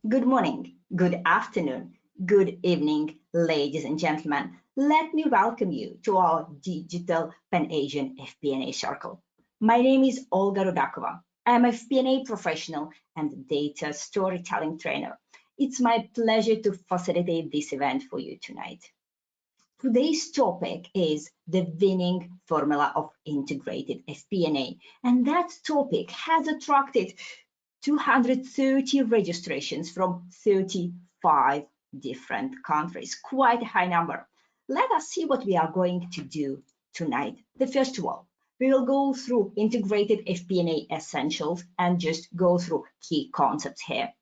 Good morning, good afternoon, good evening, ladies and gentlemen. Let me welcome you to our Digital Pan-Asian FP&A Circle. My name is Olga Rudakova. I am a FP&A professional and data storytelling trainer. It's my pleasure to facilitate this event for you tonight. Today's topic is the winning formula of integrated FP&A, and that topic has attracted 230 registrations from 35 different countries, quite a high number. Let us see what we are going to do tonight. First of all, we will go through integrated FP&A essentials and just go through key concepts here.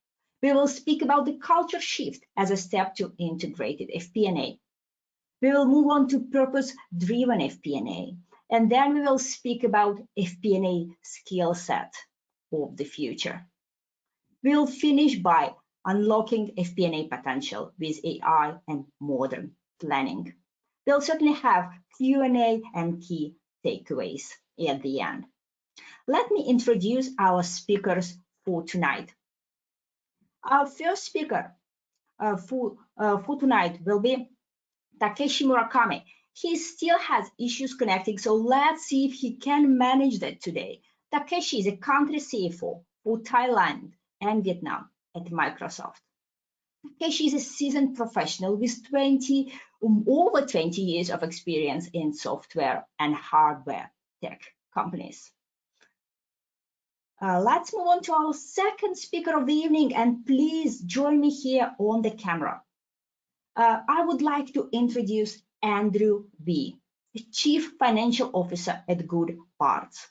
We will speak about the culture shift as a step to integrated FP&A. We will move on to purpose-driven FP&A, and then we will speak about FP&A skill set of the future. We'll finish by unlocking FP&A potential with AI and modern planning. We'll certainly have Q&A and key takeaways at the end. Let me introduce our speakers for tonight. Our first speaker for tonight will be Takeshi Murakami. He still has issues connecting, so let's see if he can manage that today. Takeshi is a country CFO for Thailand and Vietnam at Microsoft. Takeshi is a seasoned professional with over 20 years of experience in software and hardware tech companies. Let's move on to our second speaker of the evening, and please join me here on the camera. I would like to introduce Andrew B., the Chief Financial Officer at GOOD BARDS.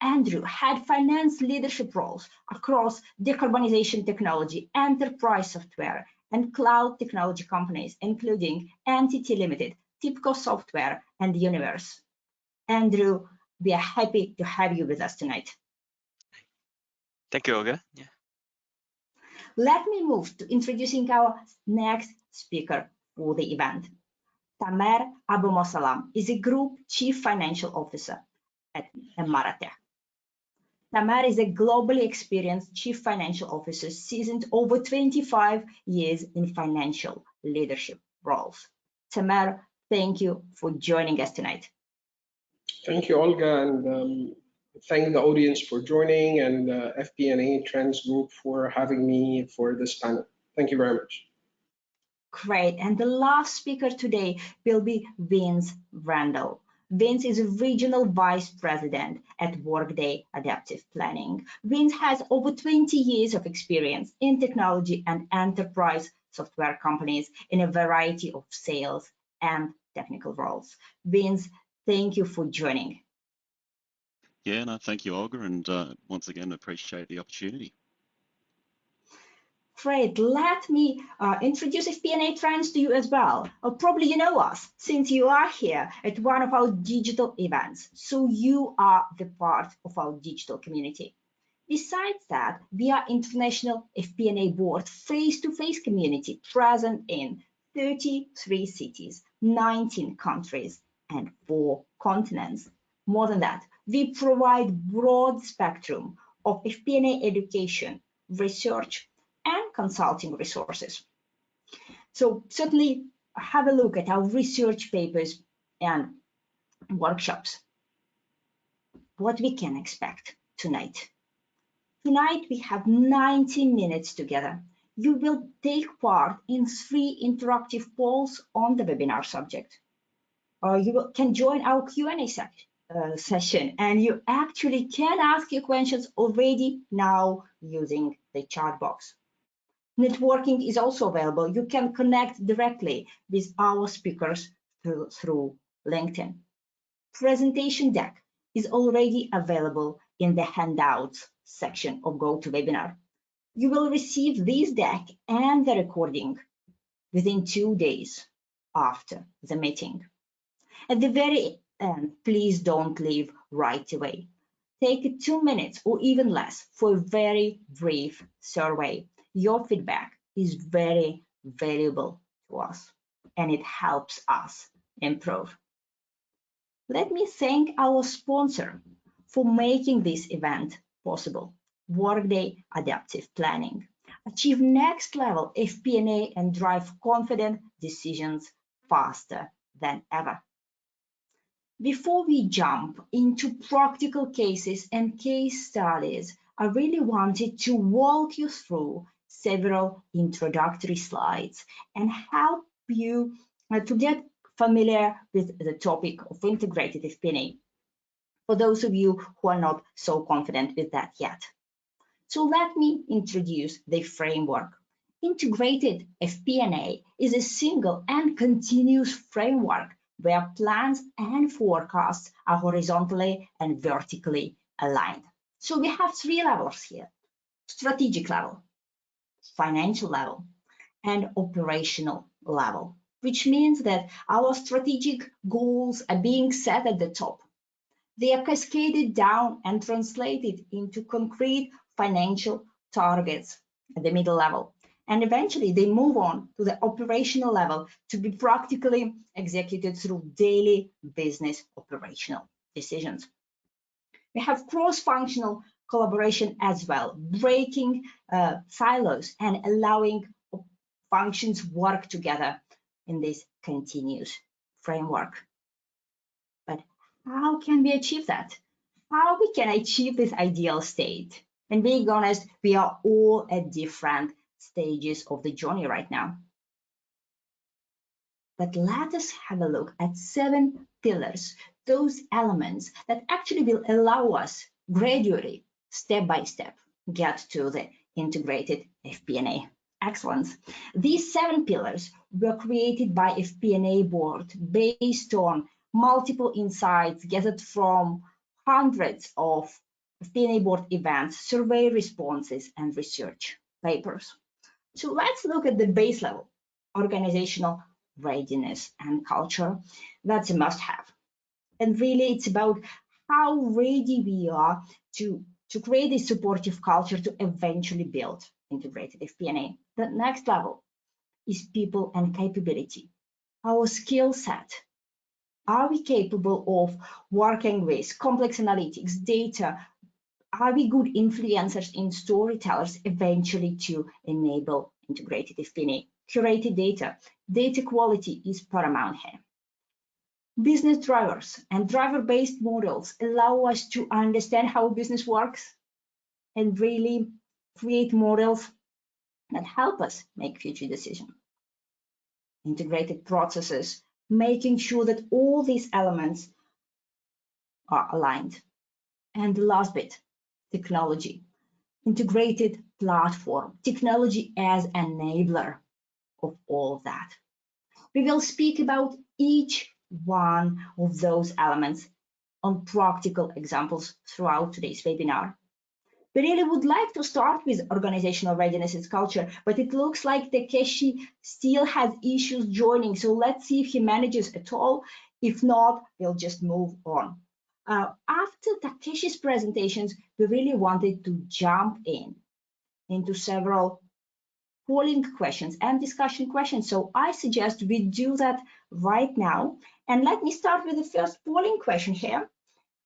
Andrew had finance leadership roles across decarbonization technology, enterprise software, and cloud technology companies, including Entity Limited, TIPCO Software, and Universe. Andrew, we are happy to have you with us tonight. Thank you, Olga. Yeah. Let me move to introducing our next speaker for the event. Tamer Abumosalam is a Group Chief Financial Officer at emaratech. Tamer is a globally experienced Chief Financial Officer, seasoned over 25 years in financial leadership roles. Tamer, thank you for joining us tonight. Thank you, Olga, and thank the audience for joining, and FP&A Trends Group for having me for this panel. Thank you very much. Great, and the last speaker today will be Vince Randall. Vince is a Regional Vice President at Workday Adaptive Planning. Vince has over 20 years of experience in technology and enterprise software companies in a variety of sales and technical roles. Vince, thank you for joining. Yeah, no, thank you, Olga, and once again, appreciate the opportunity. Great, let me introduce FP&A Trends to you as well. Probably you know us since you are here at one of our digital events, so you are the part of our digital community. Besides that, we are International FP&A Board face-to-face community present in 33 cities, 19 countries, and 4 continents. More than that, we provide broad spectrum of FP&A education, research, and consulting resources. So certainly have a look at our research papers and workshops. What we can expect tonight. Tonight we have 90 minutes together. You will take part in 3 interactive polls on the webinar subject. You can join our Q&A session, and you actually can ask your questions already now using the chat box. Networking is also available. You can connect directly with our speakers through LinkedIn. Presentation deck is already available in the handouts section of GoToWebinar. You will receive this deck and the recording within 2 days after the meeting. At the very end, please don't leave right away. Take 2 minutes or even less for a very brief survey. Your feedback is very valuable to us, and it helps us improve. Let me thank our sponsor for making this event possible, Workday Adaptive Planning. achieve next level FP&A and drive confident decisions faster than ever. Before we jump into practical cases and case studies, I really wanted to walk you through several introductory slides and help you to get familiar with the topic of integrated FP&A, for those of you who are not so confident with that yet. So let me introduce the framework. Integrated FP&A is a single and continuous framework where plans and forecasts are horizontally and vertically aligned. So we have three levels here: strategic level, financial level, and operational level, which means that our strategic goals are being set at the top. They are cascaded down and translated into concrete financial targets at the middle level. And eventually they move on to the operational level to be practically executed through daily business operational decisions. We have cross-functional collaboration as well, breaking silos and allowing functions work together in this continuous framework. But how can we achieve that? How we can achieve this ideal state? And being honest, we are all at different stages of the journey right now. But let us have a look at 7 pillars, those elements that actually will allow us gradually, step by step, get to the integrated FP&A excellence. These 7 pillars were created by FP&A board based on multiple insights gathered from hundreds of FP&A board events, survey responses, and research papers. So let's look at the base level: organizational readiness and culture. That's a must-have. And really, it's about how ready we are to create a supportive culture to eventually build integrated FP&A. The next level is people and capability. Our skill set. Are we capable of working with complex analytics, data? Are we good influencers and storytellers eventually to enable integrated FP&A? Curated data. Data quality is paramount here. Business drivers and driver-based models allow us to understand how business works and really create models that help us make future decisions. Integrated processes, making sure that all these elements are aligned. And the last bit, technology. Integrated platform, technology as enabler of all of that. We will speak about each one of those elements on practical examples throughout today's webinar. We really would like to start with organizational readiness and culture, but it looks like Takeshi still has issues joining, so let's see if he manages at all. If not, we'll just move on. After Takeshi's presentations, we really wanted to jump into several polling questions and discussion questions. So I suggest we do that right now. And let me start with the first polling question here.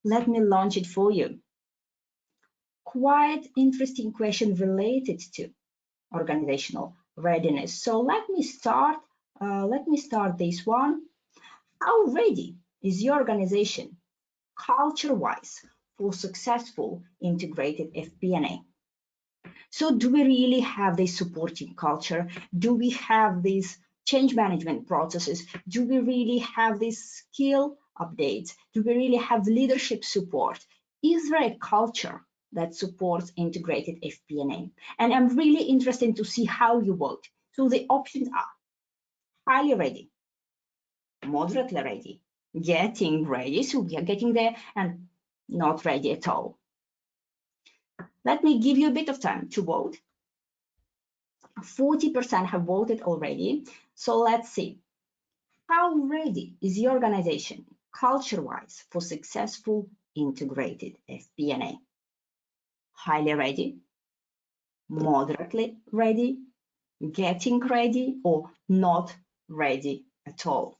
Let me launch it for you. Quite interesting question related to organizational readiness. So let me start this one. How ready is your organization culture-wise for successful integrated FP&A? So do we really have this supporting culture? Do we have these change management processes? Do we really have these skill updates? Do we really have leadership support? Is there a culture that supports integrated FP&A? And I'm really interested to see how you vote. So the options are highly ready, moderately ready, getting ready, so we are getting there, and not ready at all. Let me give you a bit of time to vote. 40% have voted already. So let's see. How ready is your organization culture-wise for successful integrated FP&A? Highly ready, moderately ready, getting ready, or not ready at all?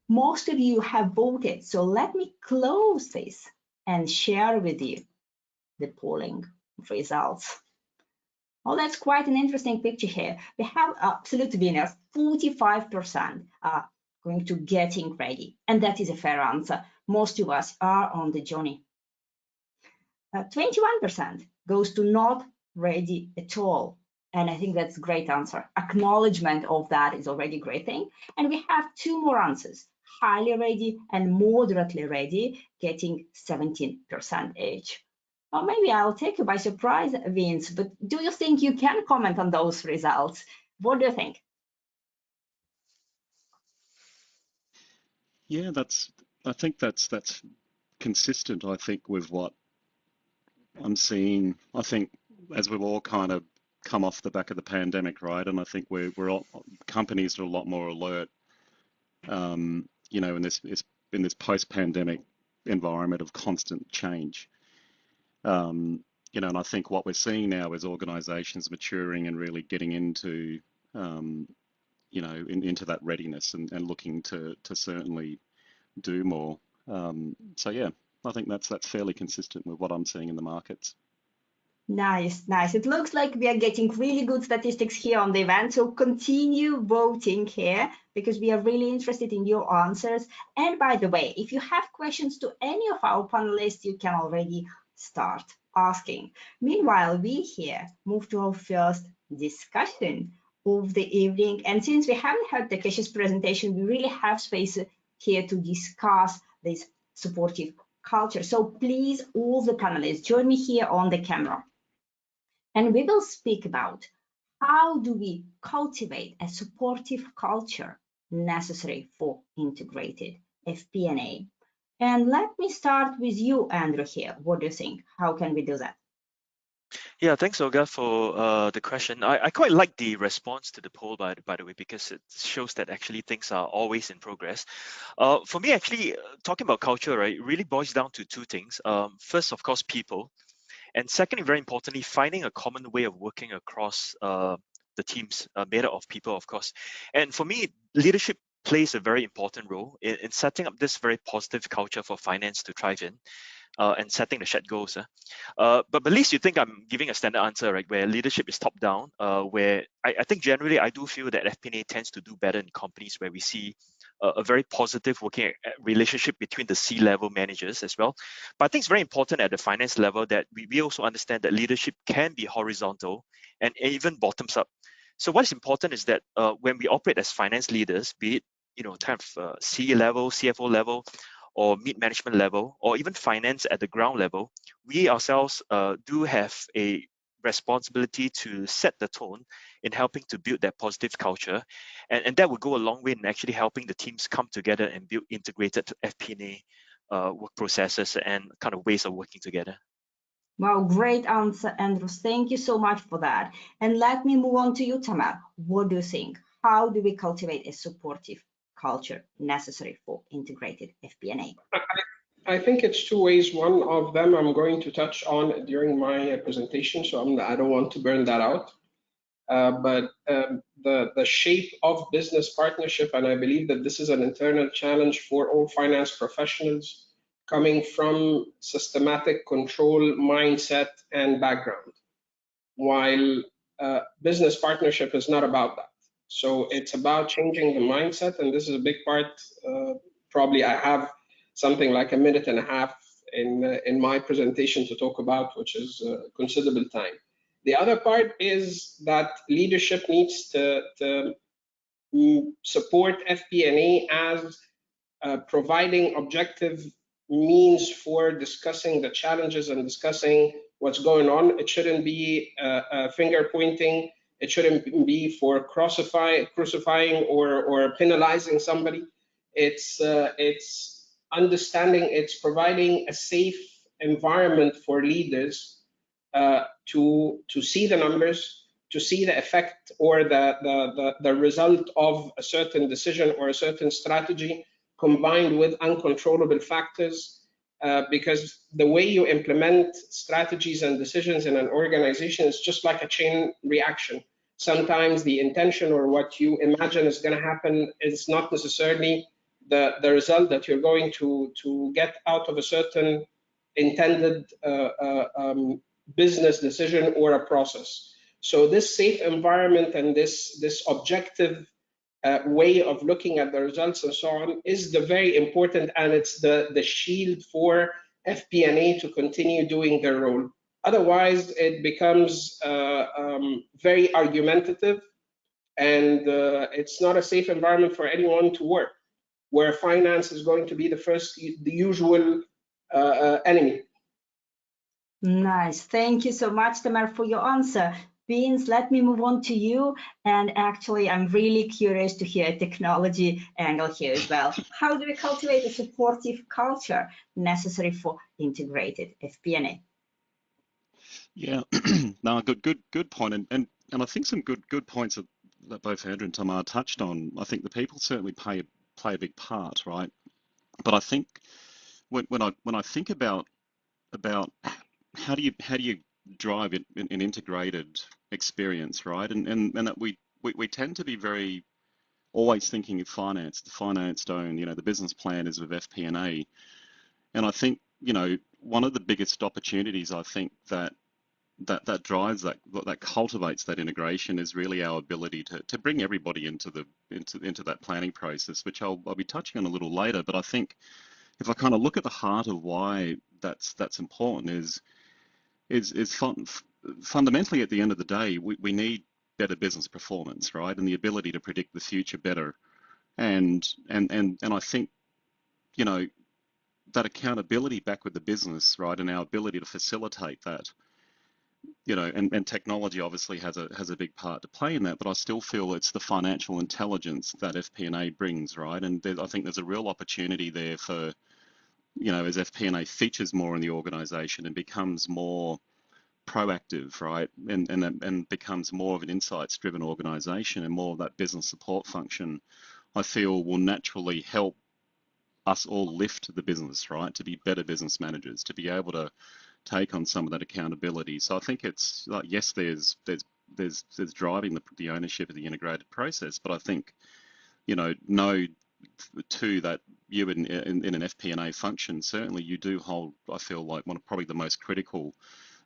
Most of you have voted, so let me close this and share with you the polling results. Well, that's quite an interesting picture here. We have absolute winners, 45% are going to getting ready, and that is a fair answer. Most of us are on the journey. 21% goes to not ready at all. And I think that's a great answer. Acknowledgement of that is already a great thing. And we have two more answers, highly ready and moderately ready, getting 17% each. Well, maybe I'll take you by surprise, Vince, but do you think you can comment on those results? What do you think? Yeah, I think that's consistent, I think, with what I'm seeing. I think as we've all kind of come off the back of the pandemic, right? And I think we're all, companies are a lot more alert, you know, in this post-pandemic environment of constant change. You know, and I think what we're seeing now is organizations maturing and really getting into, you know, into that readiness and looking to certainly do more. So yeah, I think that's fairly consistent with what I'm seeing in the markets. Nice, nice. It looks like we are getting really good statistics here on the event. So continue voting here because we are really interested in your answers. And by the way, if you have questions to any of our panelists, you can already start asking. Meanwhile, we here move to our first discussion of the evening. And since we haven't heard Takeshi's presentation, we really have space here to discuss this supportive culture. So please, all the panelists, join me here on the camera. And we will speak about how do we cultivate a supportive culture necessary for integrated FP&A. And let me start with you, Andrew, here. What do you think? How can we do that? Yeah, thanks, Olga, for the question. I quite like the response to the poll, by the way, because it shows that actually things are always in progress. For me, actually, talking about culture, right, really boils down to two things. First, of course, people. And secondly, very importantly, finding a common way of working across the teams made up of people, of course. And for me, leadership plays a very important role in setting up this very positive culture for finance to thrive in. And setting the shared goals. But at least you think I'm giving a standard answer, right? Where leadership is top down, where I think generally I do feel that FP&A tends to do better in companies where we see a very positive working relationship between the C-level managers as well. But I think it's very important at the finance level that we also understand that leadership can be horizontal and even bottoms up. So what is important is that when we operate as finance leaders, be it kind of C-level, CFO level, or mid-management level, or even finance at the ground level, we ourselves do have a responsibility to set the tone in helping to build that positive culture. And that would go a long way in actually helping the teams come together and build integrated FP&A work processes and kind of ways of working together. Wow, great answer, Andrew. Thank you so much for that. And let me move on to you, Tamar. What do you think? How do we cultivate a supportive culture necessary for integrated FP&A? I think it's two ways. One of them I'm going to touch on during my presentation, so I don't want to burn that out. But the shape of business partnership, and I believe that this is an internal challenge for all finance professionals coming from systematic control mindset and background, while business partnership is not about that. So it's about changing the mindset, and this is a big part. Probably I have something like a minute and a half in my presentation to talk about, which is considerable time. The other part is that leadership needs to support FP&A as providing objective means for discussing the challenges and discussing what's going on. It shouldn't be finger pointing. It shouldn't be for crucifying or penalizing somebody. It's understanding, it's providing a safe environment for leaders to see the numbers, to see the effect or the result of a certain decision or a certain strategy combined with uncontrollable factors. Because the way you implement strategies and decisions in an organization is just like a chain reaction. Sometimes the intention or what you imagine is going to happen is not necessarily the result that you're going to get out of a certain intended business decision or a process. So this safe environment and this objective way of looking at the results and so on is the very important, and it's the shield for FP&A to continue doing their role. Otherwise, it becomes very argumentative, and it's not a safe environment for anyone to work, where finance is going to be the usual enemy. Nice. Thank you so much, Tamer, for your answer. Beans, let me move on to you. And actually, I'm really curious to hear a technology angle here as well. How do we cultivate a supportive culture necessary for integrated FP&A? Yeah, no, good point, and I think some good points that both Andrew and Tamar touched on. I think the people certainly play a big part, right? But I think when I think about how do you drive an integrated experience, right? And that we tend to be very always thinking of finance, the finance stone, the business plan is with FP&A. And I think, one of the biggest opportunities I think that drives that cultivates that integration is really our ability to bring everybody into that planning process, which I'll be touching on a little later. But I think if I kind of look at the heart of why that's important is fundamentally at the end of the day, we need better business performance, right? And the ability to predict the future better. And I think, that accountability back with the business, right? And our ability to facilitate that, and technology obviously has a big part to play in that, but I still feel it's the financial intelligence that FP&A brings, right? And I think there's a real opportunity there for, as FP&A features more in the organization and becomes more proactive, right? And becomes more of an insights-driven organization and more of that business support function, I feel will naturally help us all lift the business, right? To be better business managers, to be able to take on some of that accountability. So I think it's like, yes, there's driving the ownership of the integrated process, but I think, know too that you in an FP&A function, certainly you do hold, I feel like, one of probably the most critical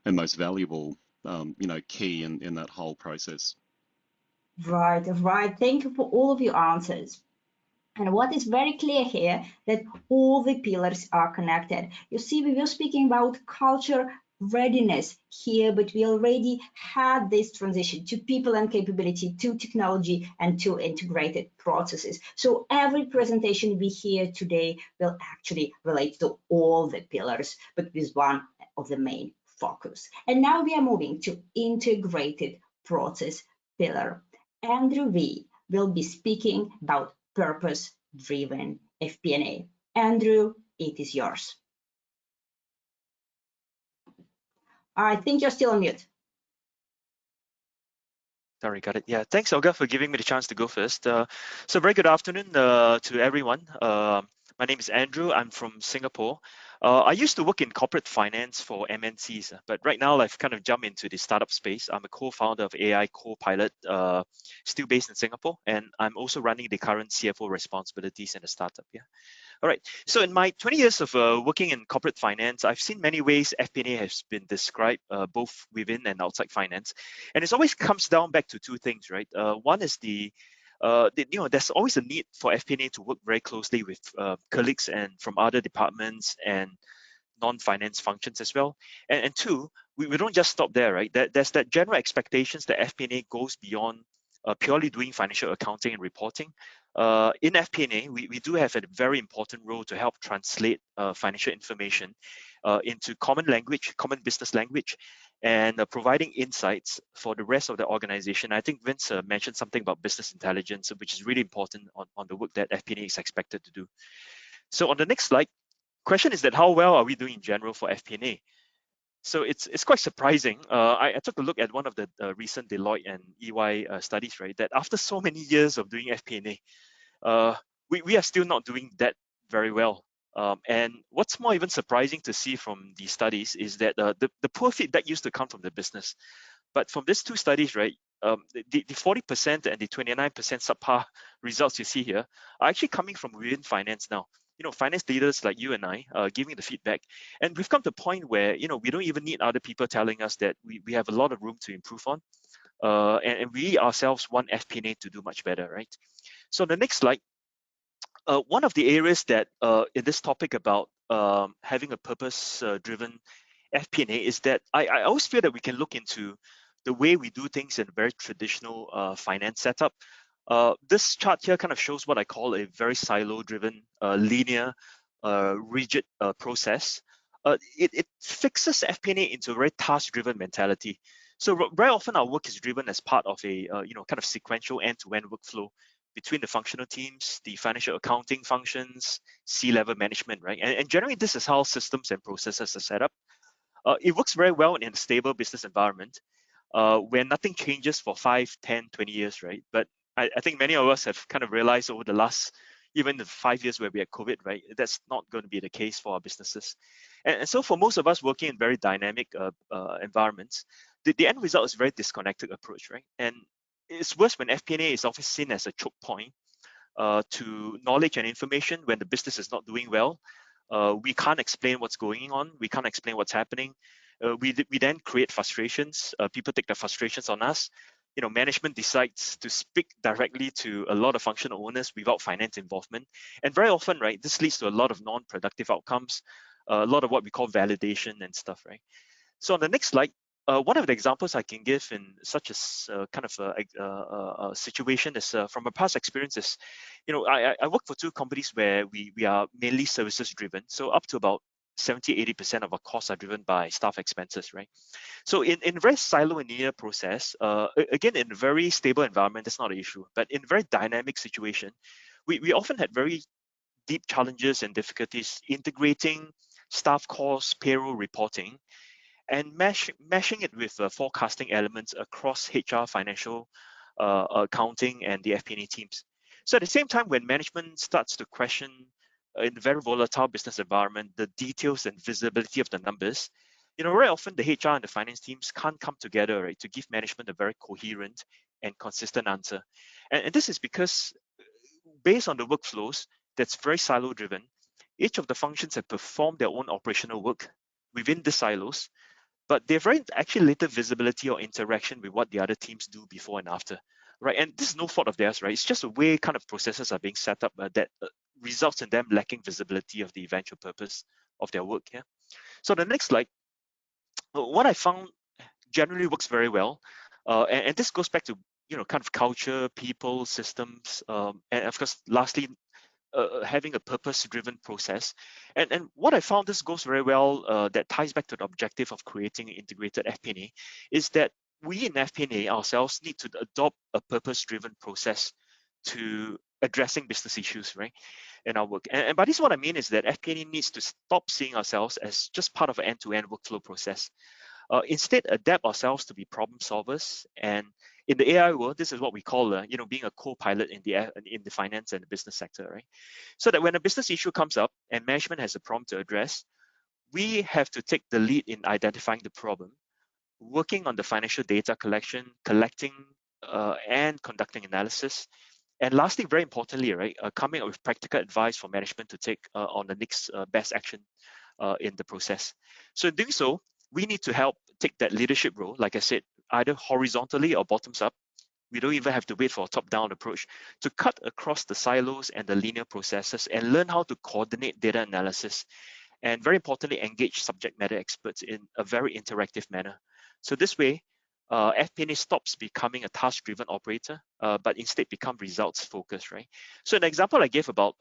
and most valuable, key in that whole process. Right. Thank you for all of your answers. And what is very clear here, that all the pillars are connected. You see, we were speaking about culture readiness here, but we already had this transition to people and capability, to technology, and to integrated processes. So every presentation we hear today will actually relate to all the pillars, but with one of the main focus. And now we are moving to integrated process pillar. Andrew V will be speaking about purpose-driven FP&A. Andrew, it is yours. I think you're still on mute. Sorry, got it. Yeah, thanks, Olga, for giving me the chance to go first. So very good afternoon to everyone. My name is Andrew. I'm from Singapore. I used to work in corporate finance for MNCs, but right now I've kind of jumped into the startup space. I'm a co-founder of AI Copilot, still based in Singapore, and I'm also running the current CFO responsibilities in a startup. Yeah. All right. So in my 20 years of working in corporate finance, I've seen many ways FP&A has been described both within and outside finance, and it always comes down back to two things, right? One is there's always a need for FP&A to work very closely with colleagues and from other departments and non-finance functions as well. And two, we don't just stop there, right? There's that general expectations that FP&A goes beyond purely doing financial accounting and reporting. In FP&A, we do have a very important role to help translate financial information into common language, common business language, and providing insights for the rest of the organization. I think Vince mentioned something about business intelligence, which is really important on the work that FP&A is expected to do. So on the next slide, question is that how well are we doing in general for FP&A? So it's quite surprising. I took a look at one of the recent Deloitte and EY studies, right? That after so many years of doing FP&A, we are still not doing that very well. And what's more even surprising to see from these studies is that the poor feedback used to come from the business. But from these two studies, right, the 40% and the 29% subpar results you see here are actually coming from within finance now. Finance leaders like you and I giving the feedback. And we've come to a point where, we don't even need other people telling us that we have a lot of room to improve on. and we ourselves want FP&A to do much better, right? So the next slide, one of the areas that in this topic about having a purpose-driven FP&A is that I always feel that we can look into the way we do things in a very traditional finance setup. This chart here kind of shows what I call a very silo-driven, linear, rigid process. It fixes FP&A into a very task-driven mentality. So very often our work is driven as part of a kind of sequential end-to-end workflow between the functional teams, the financial accounting functions, C-level management, right? And generally, this is how systems and processes are set up. It works very well in a stable business environment where nothing changes for 5, 10, 20 years, right? But I think many of us have kind of realized over the last, even the 5 years where we had COVID, right? That's not going to be the case for our businesses. And so for most of us working in very dynamic environments, the end result is a very disconnected approach, right? And it's worse when FP&A is often seen as a choke point to knowledge and information when the business is not doing well. We can't explain what's going on. We can't explain what's happening. We then create frustrations. People take their frustrations on us. Management decides to speak directly to a lot of functional owners without finance involvement. And very often, right, this leads to a lot of non-productive outcomes, a lot of what we call validation and stuff, right? So on the next slide, one of the examples I can give in such a kind of a situation is from a past experiences. I work for 2 companies where we are mainly services driven. So up to about 70-80% of our costs are driven by staff expenses, right? So in a very silo and linear process, again, in a very stable environment, that's not an issue. But in a very dynamic situation, we often had very deep challenges and difficulties integrating staff costs, payroll reporting, and meshing it with forecasting elements across HR, financial, accounting, and the FP&A teams. So at the same time, when management starts to question in a very volatile business environment, the details and visibility of the numbers, very often the HR and the finance teams can't come together, right, to give management a very coherent and consistent answer. And this is because based on the workflows that's very silo driven, each of the functions have performed their own operational work within the silos, but they have very actually little visibility or interaction with what the other teams do before and after, right? And this is no fault of theirs, right? It's just a way kind of processes are being set up that results in them lacking visibility of the eventual purpose of their work. Yeah. So the next slide, what I found generally works very well, and this goes back to kind of culture, people, systems, and of course, lastly, having a purpose-driven process. And what I found this goes very well, that ties back to the objective of creating an integrated FP&A, is that we in FP&A ourselves need to adopt a purpose-driven process to addressing business issues, right, in our work. And by this, what I mean is that FP&A needs to stop seeing ourselves as just part of an end-to-end workflow process. Instead, adapt ourselves to be problem solvers. And in the AI world, this is what we call, being a co-pilot in the finance and the business sector, right? So that when a business issue comes up and management has a problem to address, we have to take the lead in identifying the problem, working on the financial data collecting, and conducting analysis. And lastly, very importantly, right, coming up with practical advice for management to take on the next best action in the process. So in doing so, we need to help take that leadership role, like I said, either horizontally or bottoms up. We don't even have to wait for a top-down approach to cut across the silos and the linear processes and learn how to coordinate data analysis. And very importantly, engage subject matter experts in a very interactive manner. So this way, FP&A stops becoming a task-driven operator, but instead become results-focused, right? So an example I gave about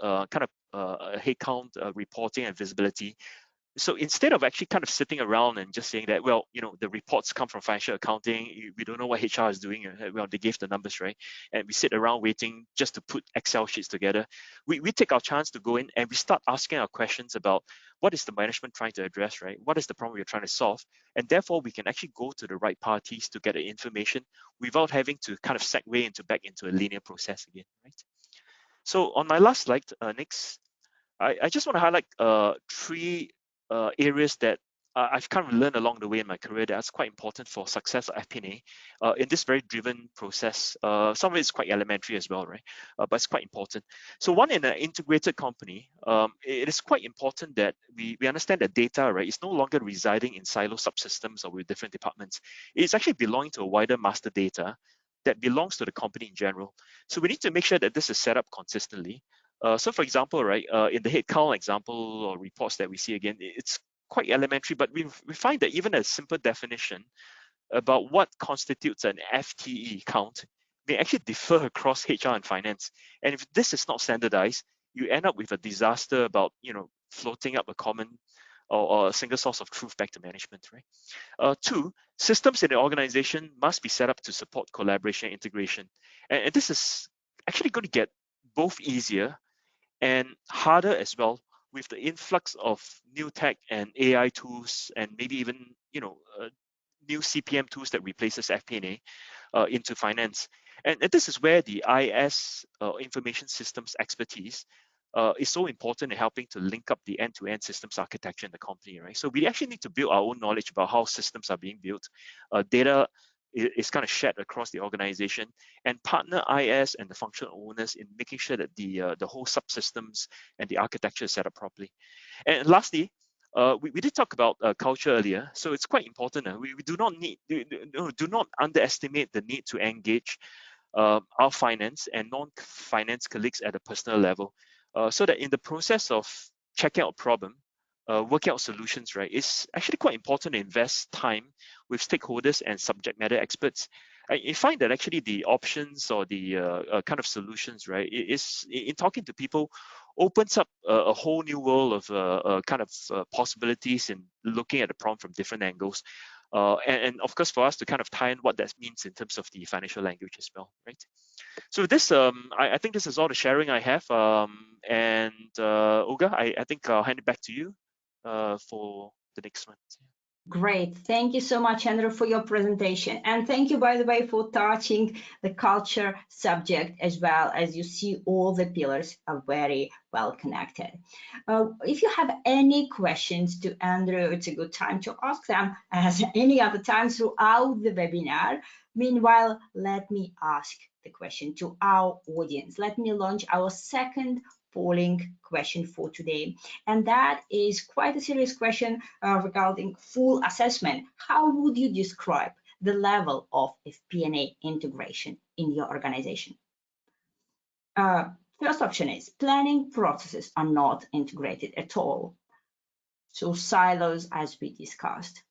headcount reporting and visibility. So instead of actually kind of sitting around and just saying that, well, the reports come from financial accounting, we don't know what HR is doing, well, they gave the numbers, right? And we sit around waiting just to put Excel sheets together. We take our chance to go in and we start asking our questions about what is the management trying to address, right? What is the problem you're trying to solve? And therefore, we can actually go to the right parties to get the information without having to kind of segue back into a linear process again, right? So on my last slide, next, I just want to highlight 3 areas that I've kind of learned along the way in my career that's quite important for success of FP&A in this very driven process. Some of it's quite elementary as well, right? But it's quite important. So one, in an integrated company, it is quite important that we understand that data, right, is no longer residing in silo subsystems or with different departments. It's actually belonging to a wider master data that belongs to the company in general. So we need to make sure that this is set up consistently. So for example, right, in the headcount example or reports that we see again, it's quite elementary, but we find that even a simple definition about what constitutes an FTE count may actually differ across HR and finance. And if this is not standardized, you end up with a disaster about, floating up a common or a single source of truth back to management, right? Two, systems in the organization must be set up to support collaboration and integration. And this is actually going to get both easier and harder as well with the influx of new tech and AI tools, and maybe even new CPM tools that replaces FP&A into finance. And this is where the IS information systems expertise is so important in helping to link up the end-to-end systems architecture in the company, right? So we actually need to build our own knowledge about how systems are being built. Data is kind of shared across the organization, and partner IS and the functional owners in making sure that the whole subsystems and the architecture is set up properly. And lastly, we did talk about culture earlier, so it's quite important. We do not underestimate the need to engage our finance and non-finance colleagues at a personal level, so that in the process of checking out a problem, working out solutions, right, it's actually quite important to invest time with stakeholders and subject matter experts. I find that actually the options or the kind of solutions, right, is in talking to people opens up a whole new world of kind of possibilities in looking at the problem from different angles. And of course, for us to kind of tie in what that means in terms of the financial language as well, right? So this, I think this is all the sharing I have. And Olga, I think I'll hand it back to you for the next one. Great. Thank you so much, Andrew, for your presentation. And thank you, by the way, for touching the culture subject as well. As you see, all the pillars are very well connected. If you have any questions to Andrew, it's a good time to ask them as any other time throughout the webinar. Meanwhile, let me ask the question to our audience. Let me launch our second polling question for today, and that is quite a serious question regarding full assessment. How would you describe the level of FP&A integration in your organization? First option is planning processes are not integrated at all, so silos as we discussed.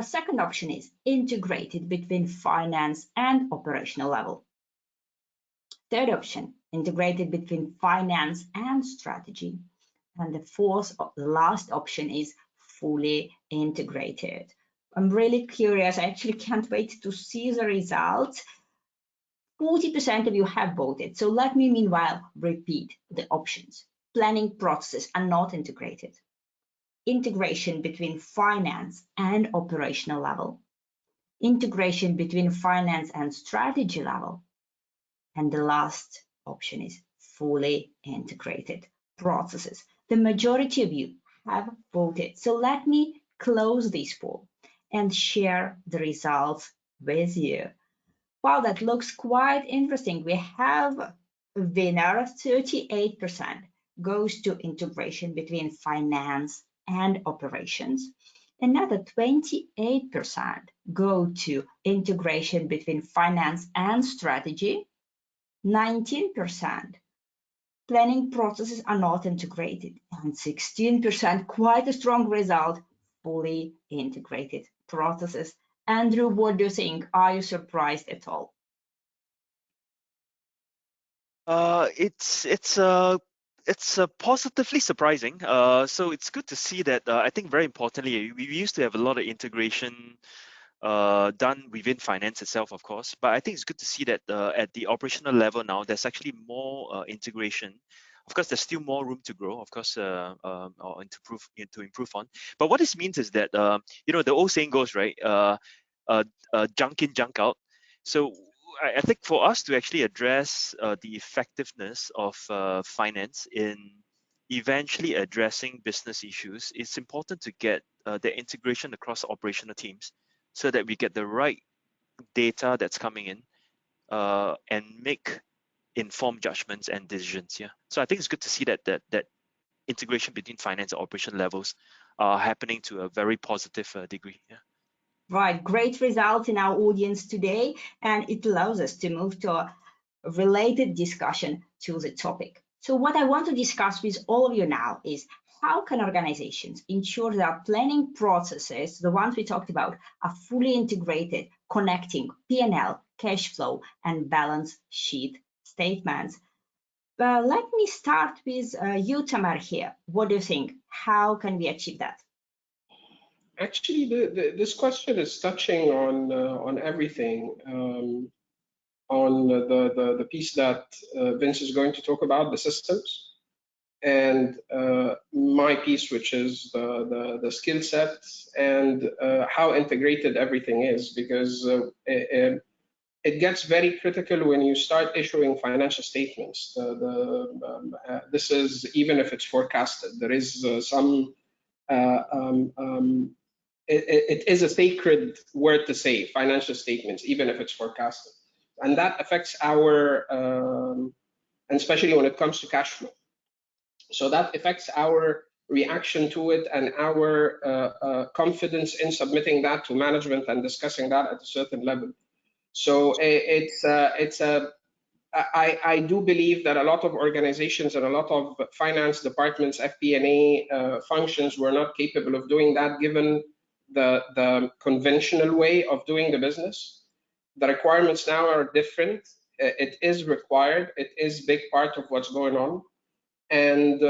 Second option is integrated between finance and operational level. Third option, integrated between finance and strategy. And the fourth, the last option is fully integrated. I'm really curious. I actually can't wait to see the results. 40% of you have voted. So let me meanwhile repeat the options. Planning processes are not integrated. Integration between finance and operational level. Integration between finance and strategy level. And the last option is fully integrated processes. The majority of you have voted. So let me close this poll and share the results with you. Wow, that looks quite interesting. We have a winner, 38% goes to integration between finance and operations. Another 28% go to integration between finance and strategy. 19% planning processes are not integrated, and 16%, quite a strong result, fully integrated processes. Andrew, what do you think? Are you surprised at all? It's positively surprising. So it's good to see that. I think very importantly, we used to have a lot of integration done within finance itself, of course. But I think it's good to see that at the operational level now, there's actually more integration. Of course, there's still more room to grow, of course, or to improve on. But what this means is that the old saying goes, right? Junk in, junk out. So I think for us to actually address the effectiveness of finance in eventually addressing business issues, it's important to get the integration across operational teams so that we get the right data that's coming in and make informed judgments and decisions. Yeah. So I think it's good to see that integration between finance and operation levels are happening to a very positive degree. Yeah. Right, great result in our audience today, and it allows us to move to a related discussion to the topic. So what I want to discuss with all of you now is how can organizations ensure that planning processes, the ones we talked about, are fully integrated, connecting P&L, cash flow, and balance sheet statements. Let me start with you, Tamar, here. What do you think? How can we achieve that? Actually, this question is touching on everything. On the piece that Vince is going to talk about, the systems, and my piece, which is the skill sets and how integrated everything is, because it gets very critical when you start issuing financial statements. This is even if it's forecasted. There is some. It is a sacred word to say, financial statements, even if it's forecasted. And that affects our, and especially when it comes to cash flow. So that affects our reaction to it and our confidence in submitting that to management and discussing that at a certain level. So I do believe that a lot of organizations and a lot of finance departments, FP&A functions were not capable of doing that, given the conventional way of doing the business. The requirements now are different. It is required. It is a big part of what's going on. And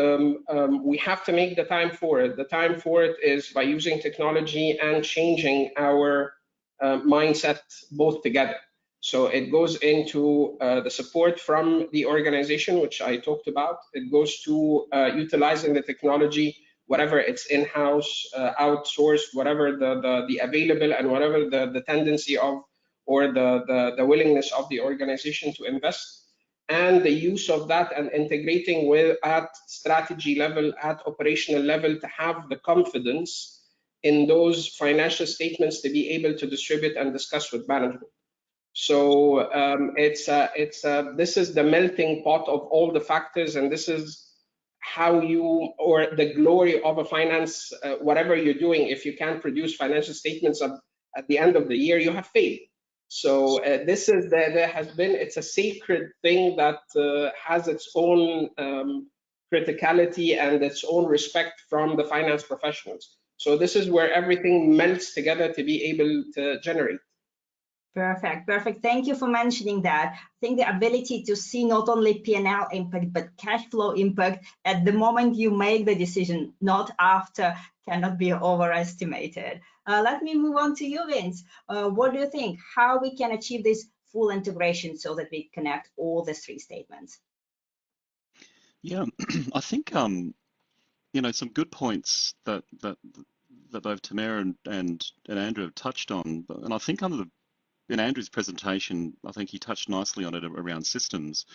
we have to make the time for it. The time for it is by using technology and changing our mindset both together. So it goes into the support from the organization, which I talked about. It goes to utilizing the technology, whatever it's in-house, outsourced, whatever the available and whatever the tendency of or the willingness of the organization to invest, and the use of that and integrating with at strategy level, at operational level, to have the confidence in those financial statements to be able to distribute and discuss with management. So this is the melting pot of all the factors, and this is how you, or the glory of a finance, whatever you're doing. If you can't produce financial statements at the end of the year, you have failed. So this is there has been, it's a sacred thing that has its own criticality and its own respect from the finance professionals. So this is where everything melts together to be able to generate. Perfect, perfect. Thank you for mentioning that. I think the ability to see not only P&L impact, but cash flow impact at the moment you make the decision, not after, cannot be overestimated. Let me move on to you, Vince. What do you think? How we can achieve this full integration so that we connect all the three statements? Yeah, I think you know, some good points that both Tamara and Andrew have touched on, and I think in Andrew's presentation, I think he touched nicely on it around systems.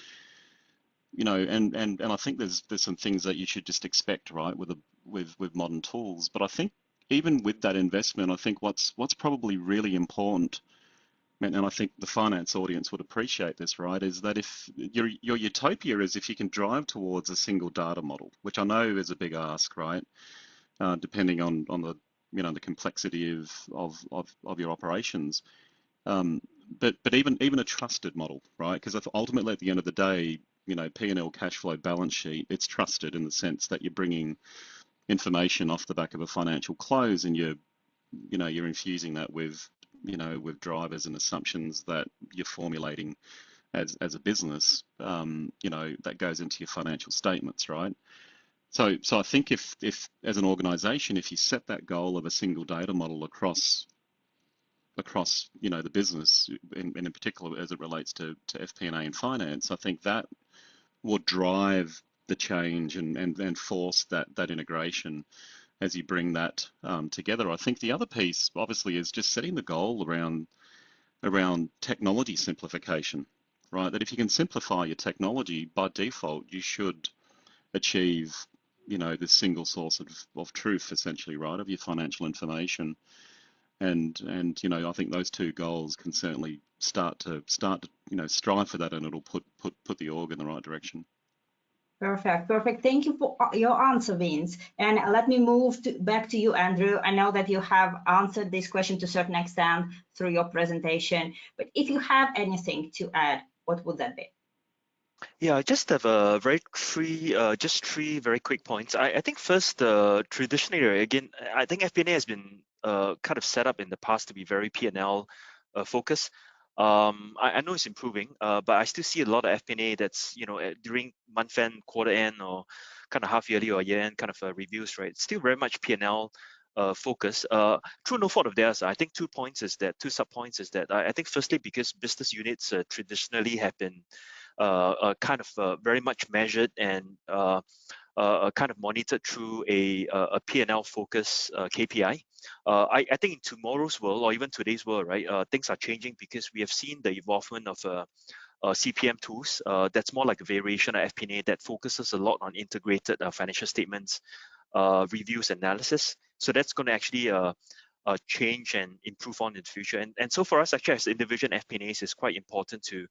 You know, and I think there's some things that you should just expect, right, with modern tools. But I think even with that investment, I think what's probably really important, and I think the finance audience would appreciate this, right, is that if your utopia is if you can drive towards a single data model, which I know is a big ask, right, depending on the the complexity of your operations. But even a trusted model, right? Because ultimately at the end of the day, P&L, cash flow, balance sheet, it's trusted in the sense that you're bringing information off the back of a financial close, and you're infusing that with with drivers and assumptions that you're formulating as a business, that goes into your financial statements, right? So I think if as an organization, if you set that goal of a single data model across the business, and in particular as it relates to FP&A and finance, I think that will drive the change and force that integration as you bring that together. I think the other piece obviously is just setting the goal around technology simplification, right? That if you can simplify your technology, by default you should achieve this single source of truth, essentially, right, of your financial information. And I think those two goals can certainly start to strive for that, and it'll put the org in the right direction. Perfect. Thank you for your answer, Vince. And let me move back to you, Andrew. I know that you have answered this question to a certain extent through your presentation, but if you have anything to add, what would that be? Yeah, I just have a three very quick points. I think first, traditionally, again, I think FP&A has been kind of set up in the past to be very P&L focused. I know it's improving, but I still see a lot of FP&A that's during month end, quarter end, or kind of half yearly or year end kind of reviews, right? It's still very much P&L focus. Through no fault of theirs, I think 2 sub points is that I think firstly, because business units traditionally have been kind of very much measured and kind of monitored through a P&L focus KPI. I think in tomorrow's world, or even today's world, right, things are changing because we have seen the evolvement of CPM tools. That's more like a variation of FP&A that focuses a lot on integrated financial statements, reviews, analysis. So that's going to actually change and improve on in the future. And so for us, actually, as individual FP&As, it's quite important to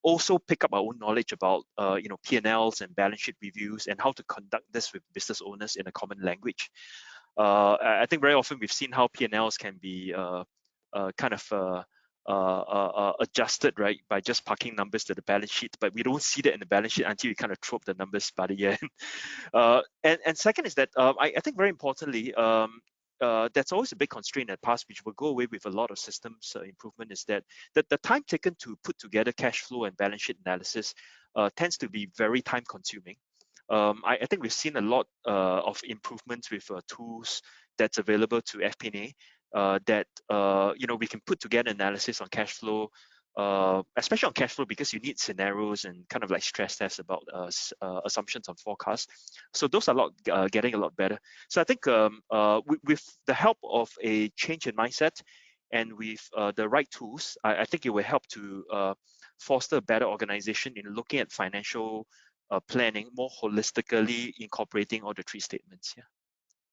also pick up our own knowledge about P&Ls and balance sheet reviews and how to conduct this with business owners in a common language. I think very often we've seen how P&Ls can be kind of adjusted, right, by just parking numbers to the balance sheet, but we don't see that in the balance sheet until we kind of throw up the numbers by the year. And second is that I think very importantly, that's always a big constraint in the past, which will go away with a lot of systems improvement, is that the time taken to put together cash flow and balance sheet analysis tends to be very time consuming. I think we've seen a lot of improvements with tools that's available to FP&A that we can put together analysis on cash flow, especially on cash flow, because you need scenarios and kind of like stress tests about assumptions on forecasts. So those are getting a lot better. So I think with the help of a change in mindset and with the right tools, I think it will help to foster a better organization in looking at financial planning more holistically, incorporating all the 3 statements. Yeah.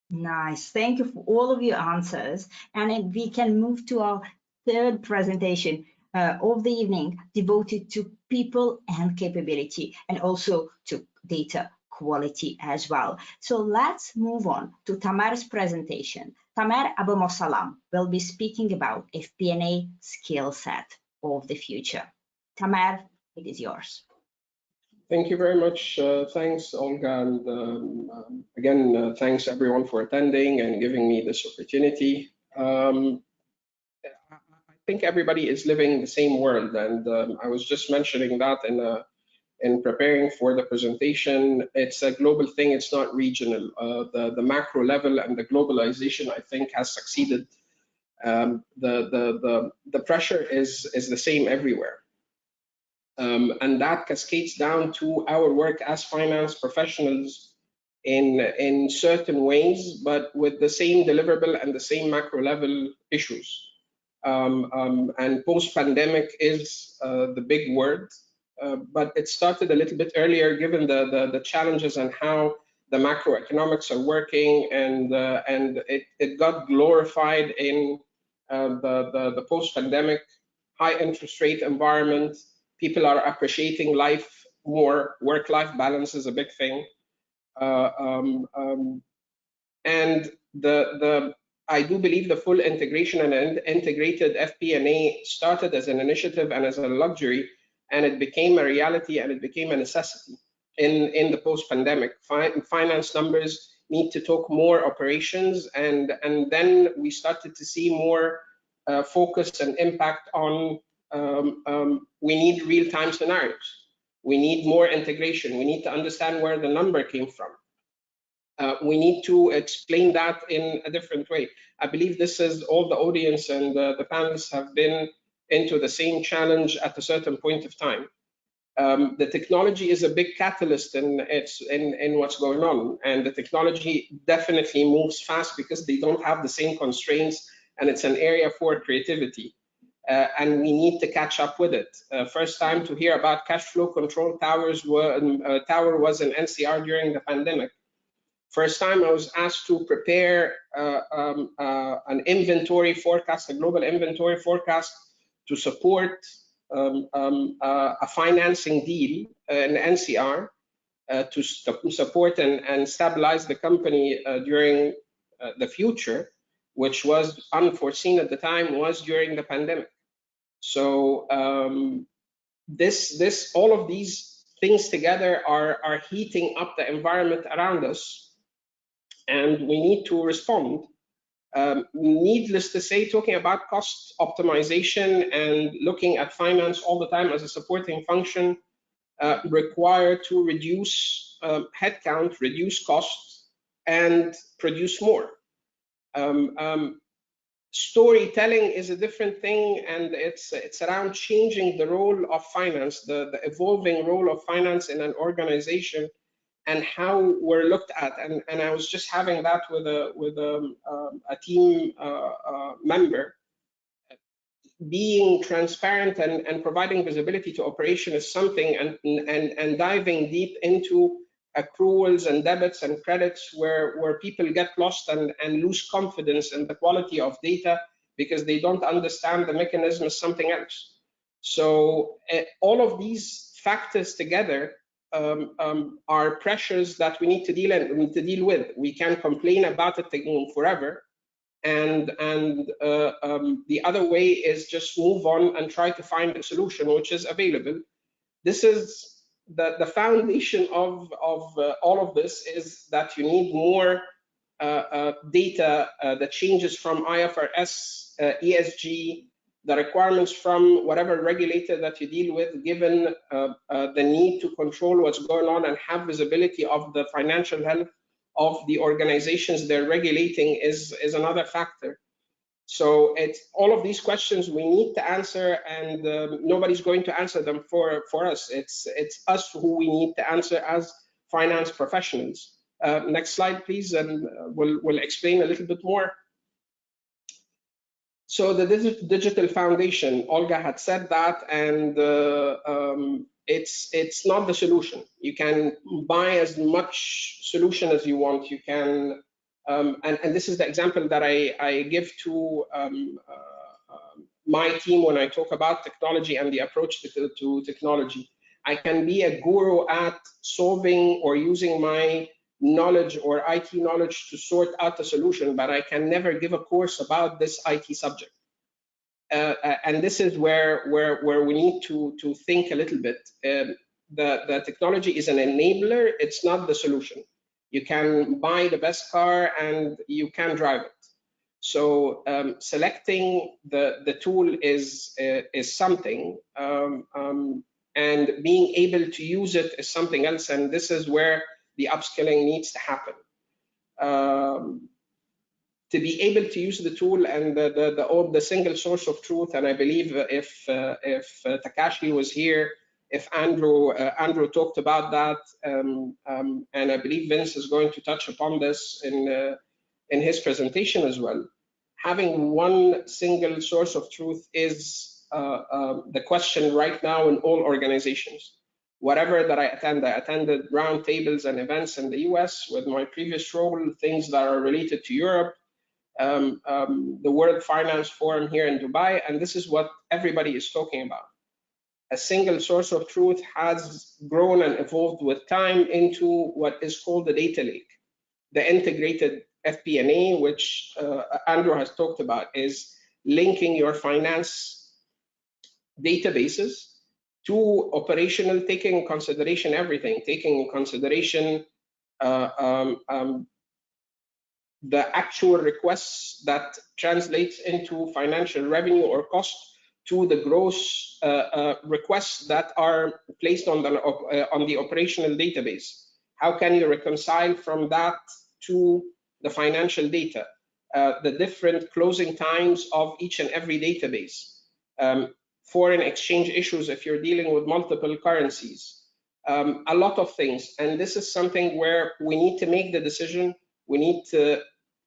Nice. Thank you for all of your answers. And we can move to our third presentation of the evening, devoted to people and capability, and also to data quality as well. So let's move on to Tamer's presentation. Tamer Abumosalam will be speaking about FP&A skill set of the future. Tamer, it is yours. Thank you very much. Thanks, Olga. And again, thanks everyone for attending and giving me this opportunity. I think everybody is living the same world, and I was just mentioning that in preparing for the presentation. It's a global thing, it's not regional. The macro level and the globalization, I think, has succeeded. The pressure is the same everywhere. And that cascades down to our work as finance professionals in certain ways, but with the same deliverable and the same macro level issues. And post-pandemic is the big word, but it started a little bit earlier, given the challenges and how the macroeconomics are working, and it got glorified in the post-pandemic high interest rate environment. People are appreciating life more. Work-life balance is a big thing. And I do believe the full integration and integrated FP&A started as an initiative and as a luxury, and it became a reality and it became a necessity in the post-pandemic. Finance numbers need to talk more operations, and then we started to see more focus and impact on we need real-time scenarios. We need more integration. We need to understand where the number came from. We need to explain that in a different way. I believe this is all the audience and the panelists have been into the same challenge at a certain point of time. The technology is a big catalyst in what's going on, and the technology definitely moves fast because they don't have the same constraints, and it's an area for creativity. And we need to catch up with it. First time to hear about cash flow control tower was in NCR during the pandemic. First time I was asked to prepare an inventory forecast, a global inventory forecast to support a financing deal, an NCR, to support and stabilize the company during the future, which was unforeseen at the time, was during the pandemic. So all of these things together are heating up the environment around us, and we need to respond. Needless to say, talking about cost optimization and looking at finance all the time as a supporting function require to reduce headcount, reduce costs, and produce more. Storytelling is a different thing, and it's around changing the role of finance, the evolving role of finance in an organization, and how we're looked at. And I was just having that with a team member. Being transparent and providing visibility to operation is something, and diving deep into accruals and debits and credits where people get lost and lose confidence in the quality of data because they don't understand the mechanism is something else. So all of these factors together are pressures that we need to deal with. We can complain about it taking forever, and the other way is just move on and try to find a solution which is available. This is the foundation of all of this, is that you need more data that changes from IFRS, ESG, the requirements from whatever regulator that you deal with, given the need to control what's going on and have visibility of the financial health of the organizations they're regulating is another factor. So it's all of these questions we need to answer, and nobody's going to answer them for us. It's us who we need to answer as finance professionals. Next slide, please, and we'll explain a little bit more. So the digital foundation, Olga had said that, and it's not the solution. You can buy as much solution as you want. You can, and this is the example that I give to my team when I talk about technology and the approach to technology. I can be a guru at solving or using my knowledge or IT knowledge to sort out a solution, but I can never give a course about this IT subject. And this is where we need to think a little bit. The technology is an enabler, it's not the solution. You can buy the best car and you can drive it. So selecting the tool is something, and being able to use it is something else, and this is where the upskilling needs to happen. To be able to use the tool and the single source of truth, and I believe if Takashi was here, if Andrew talked about that, and I believe Vince is going to touch upon this in his presentation as well. Having one single source of truth is the question right now in all organizations. Whatever that I attended roundtables and events in the US with my previous role, things that are related to Europe, the World Finance Forum here in Dubai, and this is what everybody is talking about. A single source of truth has grown and evolved with time into what is called the data lake. The integrated FP&A, which Andrew has talked about, is linking your finance databases to operational, taking in consideration everything, taking in consideration the actual requests that translates into financial revenue or cost to the gross requests that are placed on the operational database. How can you reconcile from that to the financial data? The different closing times of each and every database. Foreign exchange issues if you're dealing with multiple currencies. A lot of things. And this is something where we need to make the decision. We need to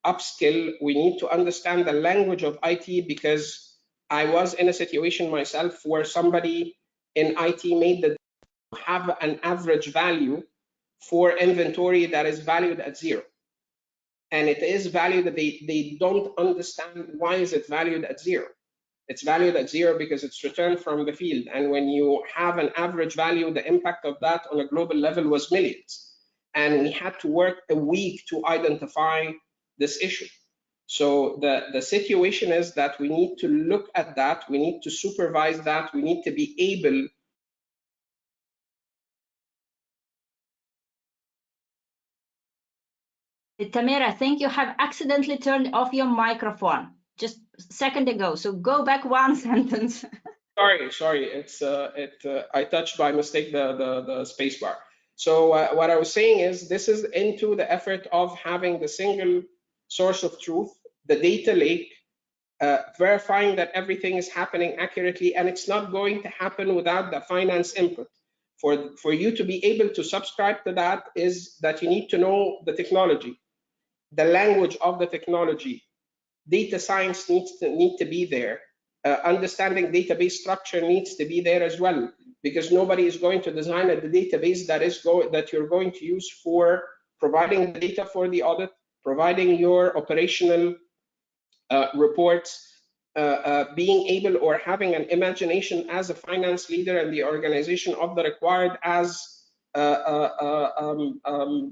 upskill. We need to understand the language of IT, because I was in a situation myself where somebody in IT made the have an average value for inventory that is valued at 0. and it is valued, they don't understand why is it valued at 0. It's valued at 0 because it's returned from the field. And when you have an average value, the impact of that on a global level was millions. And we had to work a week to identify this issue. So the situation is that we need to look at that, we need to supervise that, we need to be able. Tamir, I think you have accidentally turned off your microphone just a second ago. So go back one sentence. Sorry, it's I touched by mistake the space bar. So what I was saying is this is into the effort of having the single source of truth, the data lake, verifying that everything is happening accurately, and it's not going to happen without the finance input. For you to be able to subscribe to that is that you need to know the technology, the language of the technology. Data science needs to be there. Understanding database structure needs to be there as well, because nobody is going to design a database that you're going to use for providing the data for the audit, providing your operational reports, being able or having an imagination as a finance leader and the organization of the required as an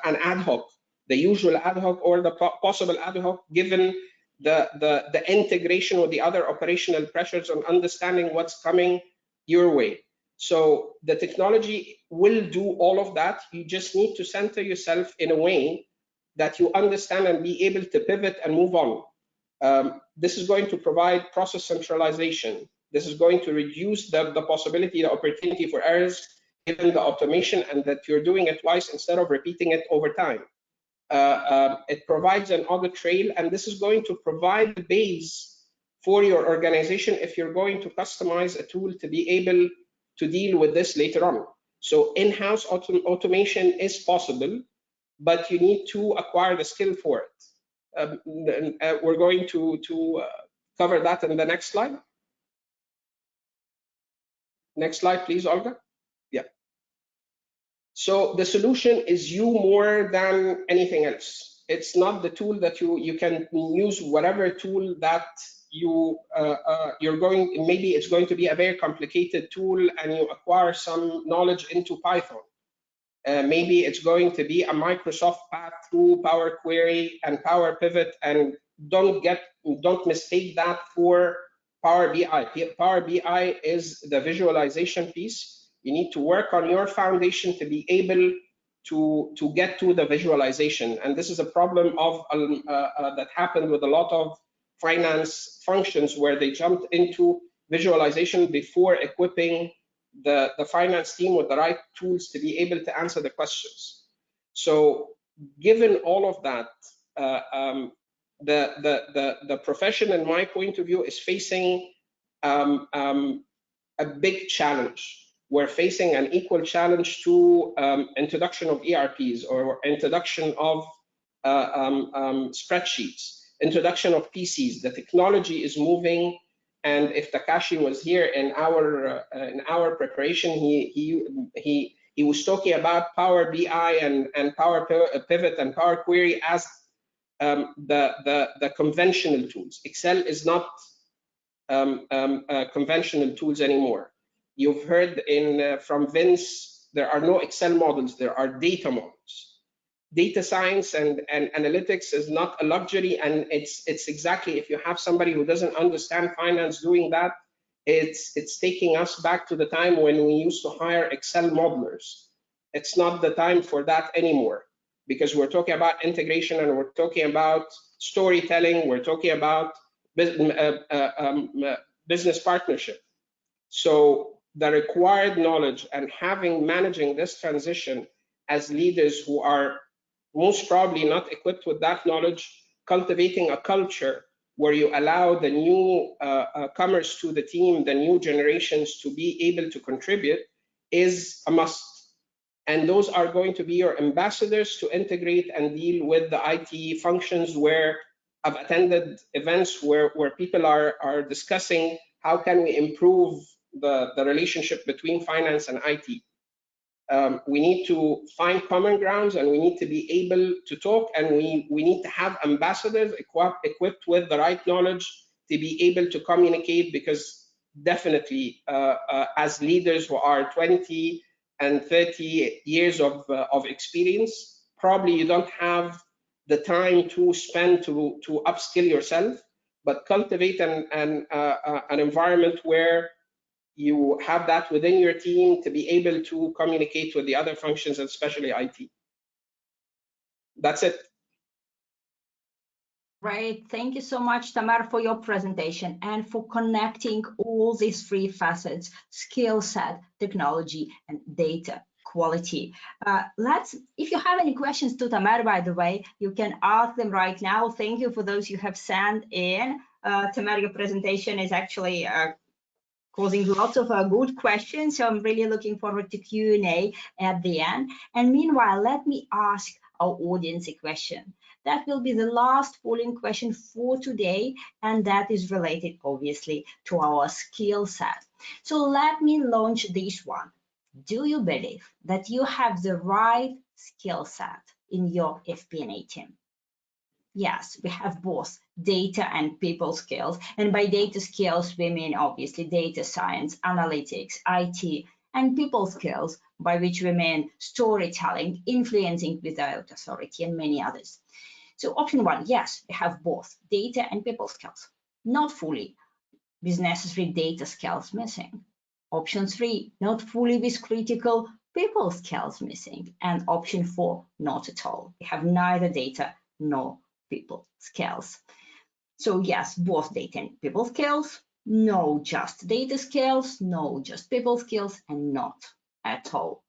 ad hoc, the usual ad hoc or the possible ad hoc, given the integration with the other operational pressures on understanding what's coming your way. So the technology will do all of that. You just need to center yourself in a way that you understand and be able to pivot and move on. This is going to provide process centralization. This is going to reduce the possibility, the opportunity for errors, given the automation, and that you're doing it twice instead of repeating it over time. It provides an audit trail, and this is going to provide the base for your organization if you're going to customize a tool to be able to deal with this later on. So in-house automation is possible, but you need to acquire the skill for it. We're going to cover that in the next slide. Next slide, please, Olga. Yeah. So the solution is you more than anything else. It's not the tool that you can use whatever tool that you're going. Maybe it's going to be a very complicated tool, and you acquire some knowledge into Python. Maybe it's going to be a Microsoft path through Power Query and Power Pivot, and don't mistake that for Power BI. Power BI is the visualization piece. You need to work on your foundation to be able to get to the visualization, and this is a problem of that happened with a lot of finance functions where they jumped into visualization before equipping the finance team with the right tools to be able to answer the questions. So given all of that, the profession, in my point of view, is facing a big challenge. We're facing an equal challenge to introduction of ERPs or introduction of spreadsheets, introduction of PCs. The technology is moving. And if Takashi was here in our preparation, he was talking about Power BI and Power Pivot and Power Query as the conventional tools. Excel is not conventional tools anymore. You've heard from Vince, there are no Excel models, there are data models. Data science and analytics is not a luxury, and it's exactly, if you have somebody who doesn't understand finance doing that, it's taking us back to the time when we used to hire Excel modelers. It's not the time for that anymore, because we're talking about integration and we're talking about storytelling, we're talking about business partnership. So the required knowledge and managing this transition as leaders who are most probably not equipped with that knowledge, cultivating a culture where you allow the new comers to the team, the new generations, to be able to contribute is a must. And those are going to be your ambassadors to integrate and deal with the IT functions, where I've attended events where people are discussing how can we improve the relationship between finance and IT. We need to find common grounds, and we need to be able to talk, and we need to have ambassadors equipped with the right knowledge to be able to communicate, because definitely as leaders who are 20 and 30 years of experience, probably you don't have the time to spend to upskill yourself, but cultivate an environment where you have that within your team to be able to communicate with the other functions, especially IT. That's it. Great. Thank you so much, Tamar, for your presentation and for connecting all these three facets: skill set, technology, and data quality. If you have any questions to Tamar, by the way, you can ask them right now. Thank you for those you have sent in. Tamar, your presentation is actually causing lots of good questions, so I'm really looking forward to Q&A at the end. And meanwhile, let me ask our audience a question. That will be the last polling question for today, and that is related, obviously, to our skill set. So let me launch this one. Do you believe that you have the right skill set in your FP&A team? Yes, we have both data and people skills. And by data skills, we mean obviously data science, analytics, IT, and people skills, by which we mean storytelling, influencing without authority, and many others. So option one, yes, we have both data and people skills, not fully with necessary data skills missing. Option three, not fully with critical people skills missing. And option four, not at all. We have neither data nor people skills. So yes, both data and people skills, no just data skills, no just people skills, and not at all.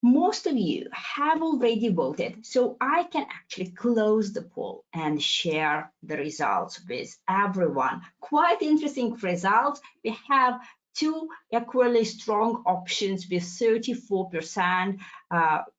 Most of you have already voted, so I can actually close the poll and share the results with everyone. Quite interesting results. We have two equally strong options with 34%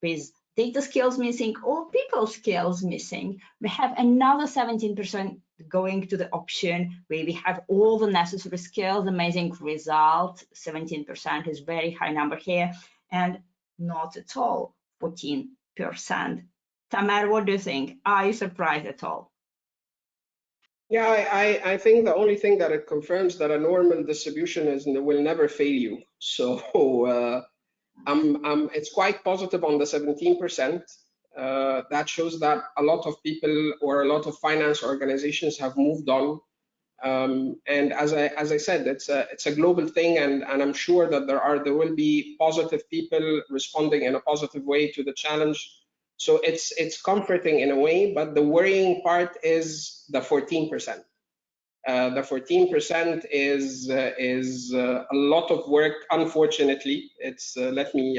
with data skills missing or people skills missing. We have another 17% going to the option where we have all the necessary skills. Amazing result. 17% is very high number here, and not at all, 14%. Tamar, what do you think? Are you surprised at all? Yeah, I think the only thing that it confirms that a normal distribution will never fail you. So it's quite positive on the 17%. That shows that a lot of people or a lot of finance organizations have moved on. And as I said, it's a global thing, and I'm sure that there will be positive people responding in a positive way to the challenge. So it's comforting in a way, but the worrying part is the 14%. The 14% is a lot of work. Unfortunately, let me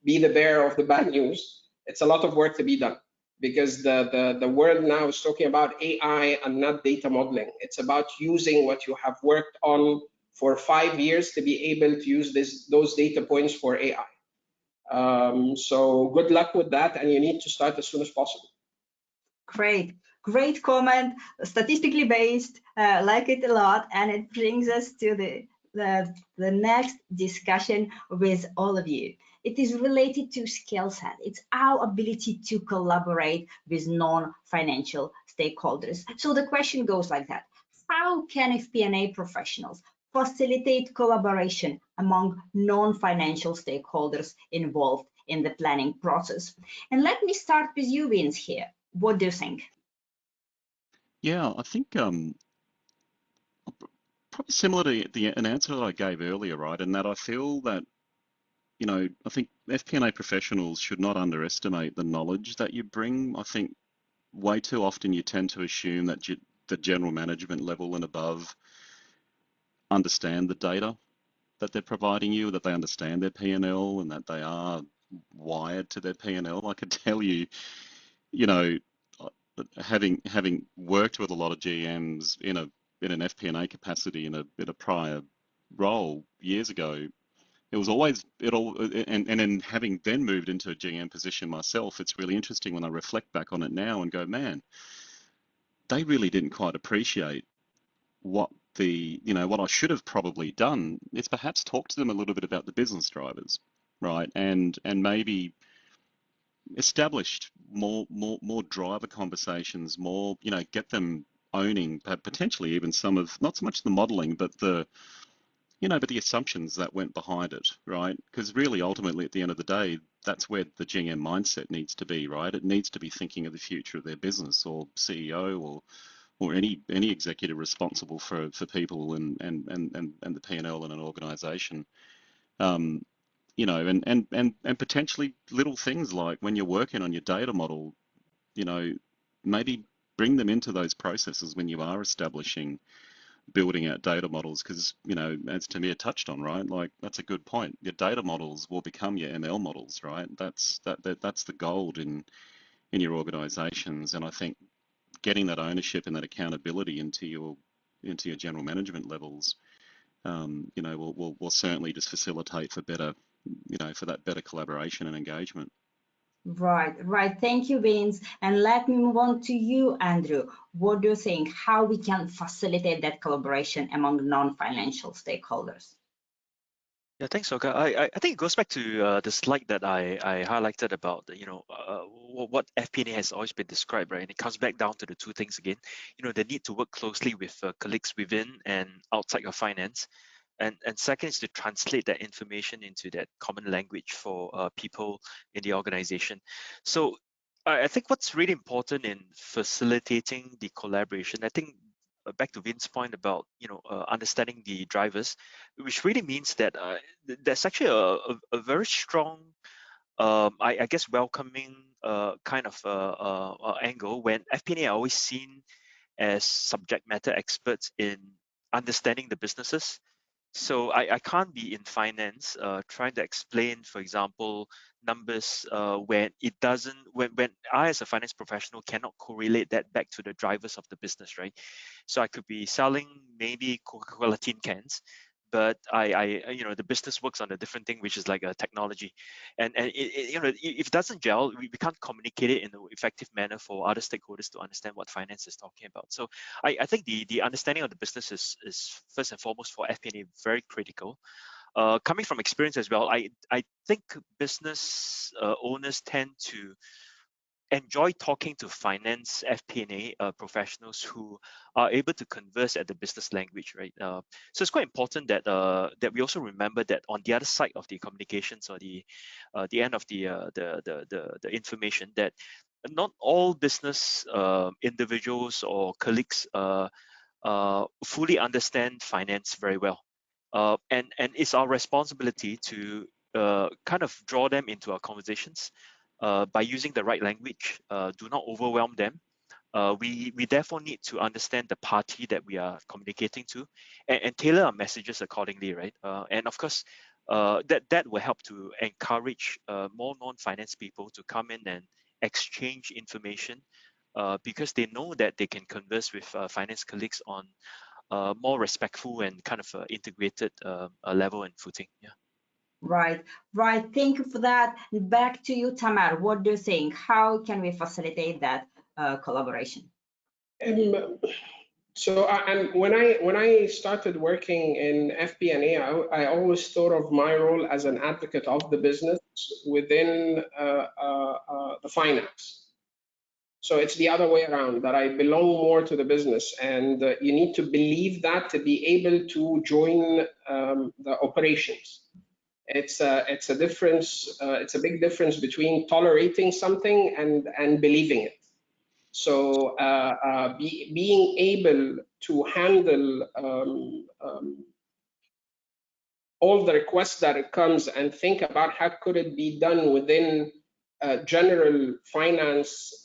be the bearer of the bad news. It's a lot of work to be done, because the world now is talking about AI and not data modeling. It's about using what you have worked on for 5 years to be able to use those data points for AI. So good luck with that, and you need to start as soon as possible. Great comment, statistically based, like it a lot, and it brings us to the next discussion with all of you. It is related to skill set. It's our ability to collaborate with non-financial stakeholders. So the question goes like that: how can FP&A professionals facilitate collaboration among non-financial stakeholders involved in the planning process? And let me start with you, Vince, here. What do you think? Yeah, I think probably similar to an answer that I gave earlier, right? And that I feel that, you know, I think FP&A professionals should not underestimate the knowledge that you bring. I think way too often you tend to assume that the general management level and above understand the data that they're providing you, that they understand their P&L and that they are wired to their P&L. I could tell you, you know, having worked with a lot of GMs in an FP&A capacity in a prior role years ago, it was always and in having then moved into a GM position myself, it's really interesting when I reflect back on it now and go, man, they really didn't quite appreciate what what I should have probably done is perhaps talk to them a little bit about the business drivers. right? And maybe established more driver conversations, more, you know, get them owning potentially even some of, not so much the modeling, but the, you know, but the assumptions that went behind it, right? Because really, ultimately, at the end of the day, that's where the GM mindset needs to be, right? It needs to be thinking of the future of their business, or CEO, or any executive responsible for people and the P&L in an organization. You know, and potentially little things like when you're working on your data model, you know, maybe bring them into those processes when you are establishing, building out data models, because, you know, as Tamir touched on, right, like that's a good point. Your data models will become your ML models, right? That's the gold in your organizations, and I think getting that ownership and that accountability into your general management levels, you know, will certainly just facilitate for better, you know, for that better collaboration and engagement. Right. Thank you, Vince. And let me move on to you, Andrew. What do you think? How we can facilitate that collaboration among non-financial stakeholders? Yeah, thanks, Olga. I think it goes back to the slide that I highlighted about, you know, what FP&A has always been described, right? And it comes back down to the two things again. You know, the need to work closely with colleagues within and outside of finance. And second is to translate that information into that common language for people in the organization. So I think what's really important in facilitating the collaboration, I think back to Vince's point about, you know, understanding the drivers, which really means that there's actually a very strong, I guess, welcoming kind of angle when FP&A are always seen as subject matter experts in understanding the businesses. So I can't be in finance trying to explain, for example, numbers when it doesn't, when I as a finance professional cannot correlate that back to the drivers of the business, right? So I could be selling maybe Coca-Cola tin cans, but I you know, the business works on a different thing, which is like a technology, and you know, if it doesn't gel, we can't communicate it in an effective manner for other stakeholders to understand what finance is talking about. So I think the understanding of the business is first and foremost for FP&A very critical. Coming from experience as well, I think business owners tend to enjoy talking to finance FP&A professionals who are able to converse at the business language, right? So it's quite important that that we also remember that on the other side of the communications, or the end of the information, that not all business individuals or colleagues fully understand finance very well, and it's our responsibility to kind of draw them into our conversations by using the right language. Do not overwhelm them. We therefore need to understand the party that we are communicating to, and tailor our messages accordingly, right? And of course, that will help to encourage more non-finance people to come in and exchange information, because they know that they can converse with finance colleagues on more respectful and kind of integrated level and footing. Yeah. Right. Thank you for that. Back to you, Tamar. What do you think? How can we facilitate that collaboration? So, and when I started working in FP&A, I always thought of my role as an advocate of the business within the finance. So it's the other way around, that I belong more to the business, and you need to believe that to be able to join the operations. It's a difference. It's a big difference between tolerating something and believing it. So being able to handle all the requests that it comes and think about how could it be done within general finance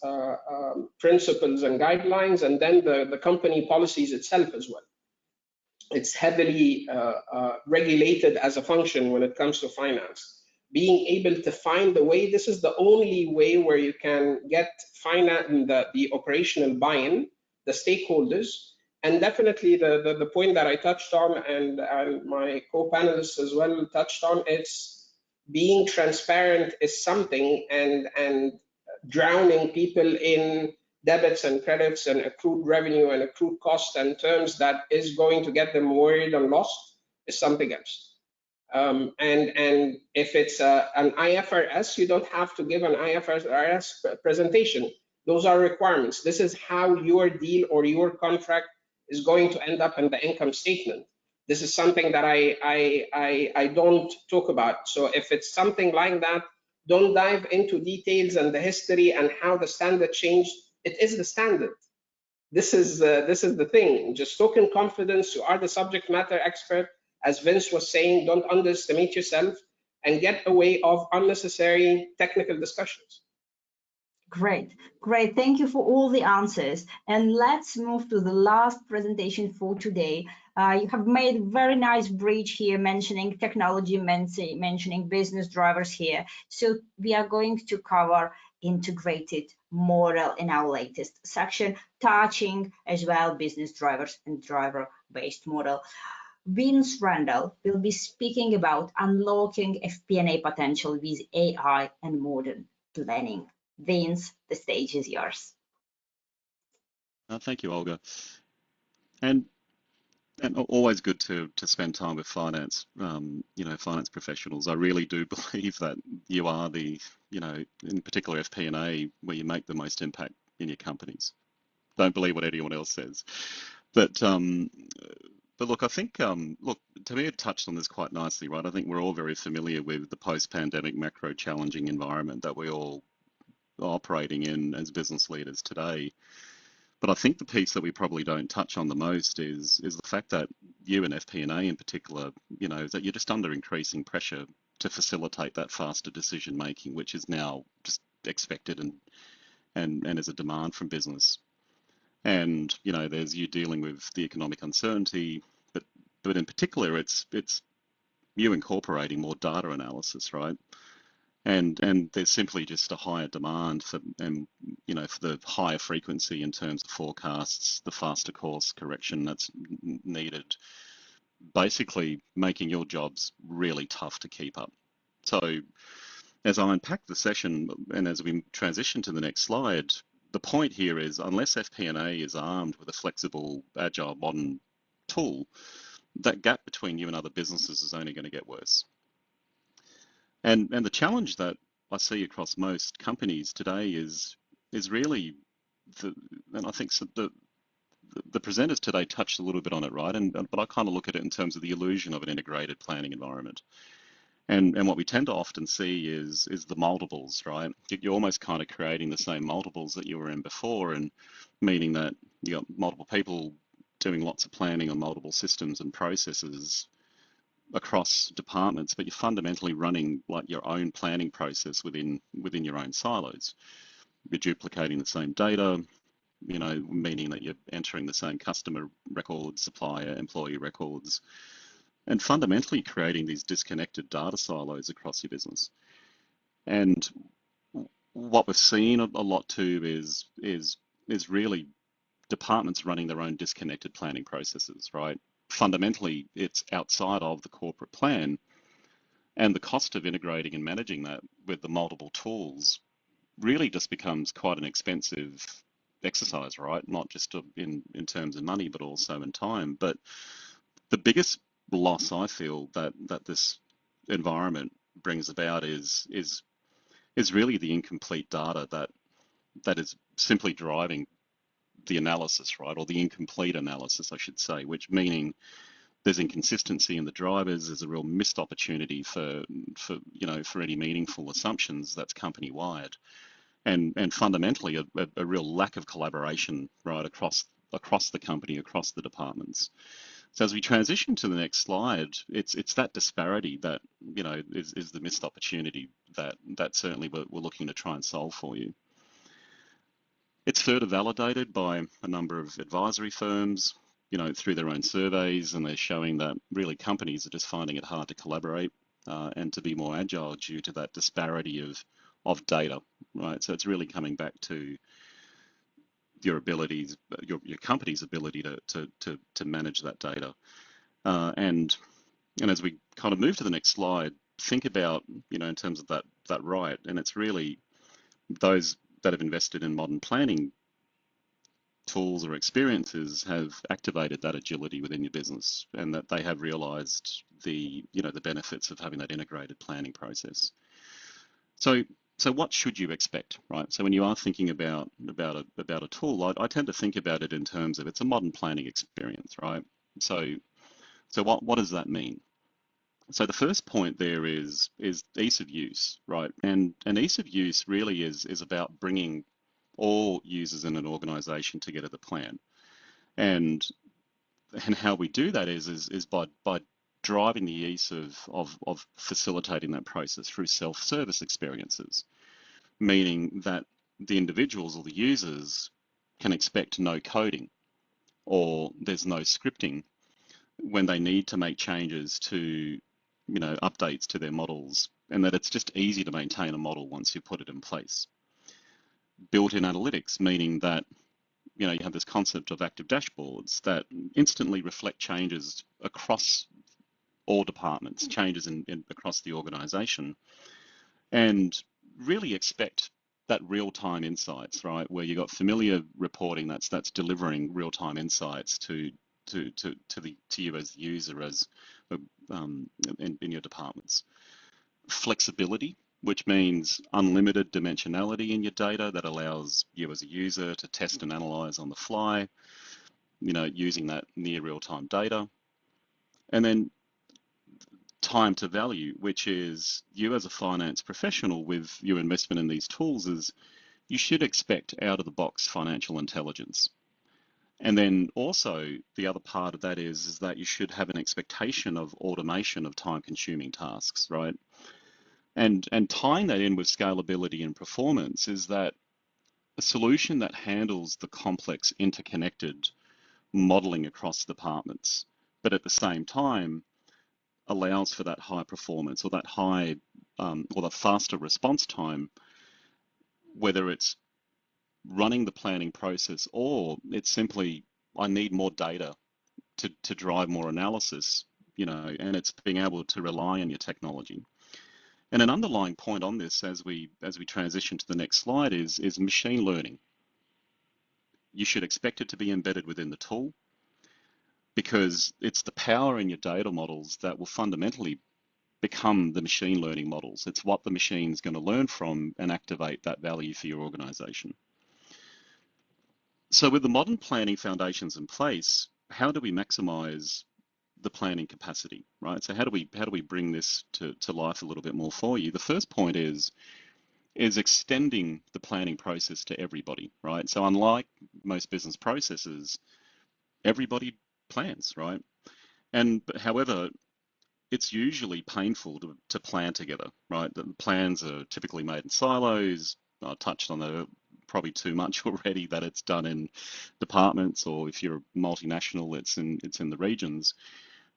principles and guidelines, and then the company policies itself as well. It's heavily regulated as a function when it comes to finance. Being able to find the way, this is the only way where you can get finance, the operational buy-in, the stakeholders, and definitely the point that I touched on, and my co-panelists as well touched on, it's being transparent is something, and drowning people in debits and credits and accrued revenue and accrued cost and terms that is going to get them worried and lost is something else. And if it's an IFRS, you don't have to give an IFRS presentation. Those are requirements. This is how your deal or your contract is going to end up in the income statement. This is something that I don't talk about. So if it's something like that, don't dive into details and the history and how the standard changed. It is the standard. This is the thing. Just talk in confidence. You are the subject matter expert. As Vince was saying, don't underestimate yourself and get away of unnecessary technical discussions. Great, great. Thank you for all the answers. And let's move to the last presentation for today. You have made a very nice bridge here mentioning technology, mentioning business drivers here. So we are going to cover integrated model in our latest section, touching as well business drivers and driver-based model. Vince Randall will be speaking about unlocking FP&A potential with AI and modern planning. Vince, the stage is yours. Thank you, Olga. And always good to spend time with finance, finance professionals. I really do believe that you are the, in particular FP&A, where you make the most impact in your companies. Don't believe what anyone else says. But look, I think, to me, it touched on this quite nicely, right? I think we're all very familiar with the post-pandemic macro challenging environment that we all are operating in as business leaders today. But I think the piece that we probably don't touch on the most is the fact that you and FP&A in particular, is that you're just under increasing pressure to facilitate that faster decision making, which is now just expected and is a demand from business. And there's you dealing with the economic uncertainty, but in particular, it's you incorporating more data analysis, right? And there's simply just a higher demand for the higher frequency in terms of forecasts, the faster course correction that's needed, basically making your jobs really tough to keep up. So as I unpack the session and as we transition to the next slide, the point here is unless FP&A is armed with a flexible, agile, modern tool, that gap between you and other businesses is only going to get worse. And the challenge that I see across most companies today is really, and I think the presenters today touched a little bit on it, right? But I kind of look at it in terms of the illusion of an integrated planning environment. And what we tend to often see is the multiples, right? You're almost kind of creating the same multiples that you were in before, and meaning that you got multiple people doing lots of planning on multiple systems and processes across departments, but you're fundamentally running like your own planning process within your own silos. You're duplicating the same data, meaning that you're entering the same customer records, supplier, employee records, and fundamentally creating these disconnected data silos across your business. And what we've seen a lot too is really departments running their own disconnected planning processes, right? Fundamentally, it's outside of the corporate plan, and the cost of integrating and managing that with the multiple tools really just becomes quite an expensive exercise, right? Not just in terms of money, but also in time. But the biggest loss I feel that this environment brings about is really the incomplete data that is simply driving the analysis, right? Or the incomplete analysis, I should say, which meaning there's inconsistency in the drivers, there's a real missed opportunity for any meaningful assumptions that's company wide. And fundamentally a real lack of collaboration, right, across the company, across the departments. So as we transition to the next slide, it's that disparity that is the missed opportunity that certainly we're looking to try and solve for you. It's further validated by a number of advisory firms, through their own surveys, and they're showing that really companies are just finding it hard to collaborate and to be more agile due to that disparity of data, right? So it's really coming back to your abilities, your company's ability to manage that data. And as we kind of move to the next slide, think about, in terms of that right, and it's really those that have invested in modern planning tools or experiences have activated that agility within your business, and that they have realized the benefits of having that integrated planning process. So what should you expect, right? So when you are thinking about a tool, I tend to think about it in terms of it's a modern planning experience, right? So what does that mean? So the first point there is ease of use, right? And ease of use really is about bringing all users in an organization together to plan. And how we do that is by driving the ease of facilitating that process through self-service experiences, meaning that the individuals or the users can expect no coding or there's no scripting when they need to make changes to updates to their models, and that it's just easy to maintain a model once you put it in place. Built-in analytics, meaning that you have this concept of active dashboards that instantly reflect changes across all departments, changes across the organization, and really expect that real-time insights, right? Where you got familiar reporting that's delivering real-time insights to you as the user, in your departments. Flexibility, which means unlimited dimensionality in your data that allows you as a user to test and analyze on the fly, using that near real-time data. And then time to value, which is you as a finance professional with your investment in these tools, is you should expect out-of-the-box financial intelligence. And then also the other part of that is that you should have an expectation of automation of time-consuming tasks, right? And tying that in with scalability and performance is that a solution that handles the complex interconnected modeling across departments, but at the same time allows for that high performance or that high or the faster response time, whether it's running the planning process or it's simply I need more data to drive more analysis, and it's being able to rely on your technology. And an underlying point on this as we transition to the next slide is machine learning. You should expect it to be embedded within the tool because it's the power in your data models that will fundamentally become the machine learning models. It's what the machine's going to learn from and activate that value for your organization. So with the modern planning foundations in place, how do we maximize the planning capacity, right? So how do we bring this to life a little bit more for you? The first point is extending the planning process to everybody, right? So unlike most business processes, everybody plans, right? And however, it's usually painful to plan together, right? The plans are typically made in silos. I touched on that probably too much already, that it's done in departments, or if you're a multinational, it's in the regions.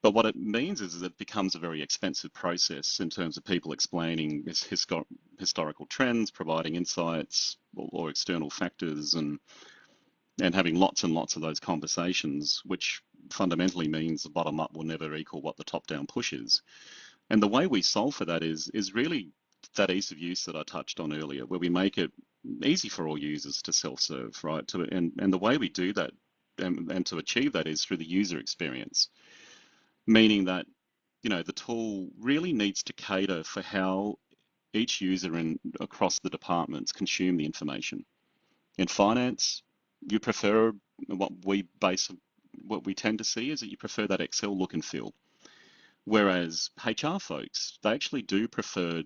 But what it means is it becomes a very expensive process in terms of people explaining historical trends, providing insights or external factors, and having lots and lots of those conversations, which fundamentally means the bottom up will never equal what the top down push is. And the way we solve for that is really that ease of use that I touched on earlier, where we make it easy for all users to self-serve, right? And the way we do that and to achieve that is through the user experience, meaning that the tool really needs to cater for how each user across the departments consume the information. In finance, you prefer what we tend to see is that you prefer that Excel look and feel. Whereas HR folks, they actually do prefer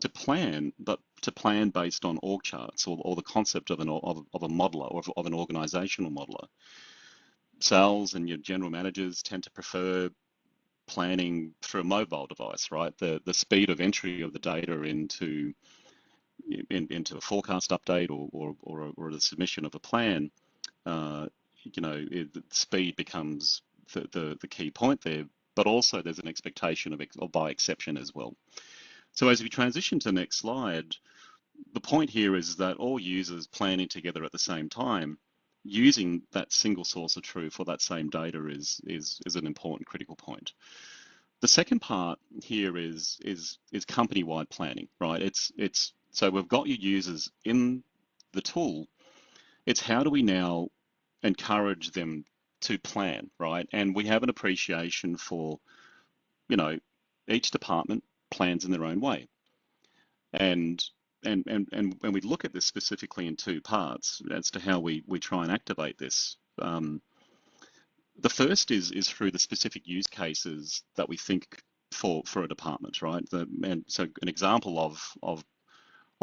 to plan, but to plan based on org charts or the concept of a modeler or of an organizational modeler. Sales and your general managers tend to prefer planning through a mobile device, right? The speed of entry of the data into a forecast update or the submission of a plan, speed becomes the key point there, but also there's an expectation of by exception as well. So as we transition to the next slide, the point here is that all users planning together at the same time, using that single source of truth for that same data is an important critical point. The second part here is company-wide planning, right? So we've got your users in the tool. It's how do we now encourage them to plan, right? And we have an appreciation for, you know, each department plans in their own way. And when we look at this specifically in two parts as to how we try and activate this, the first is through the specific use cases that we think for a department, right? And so an example of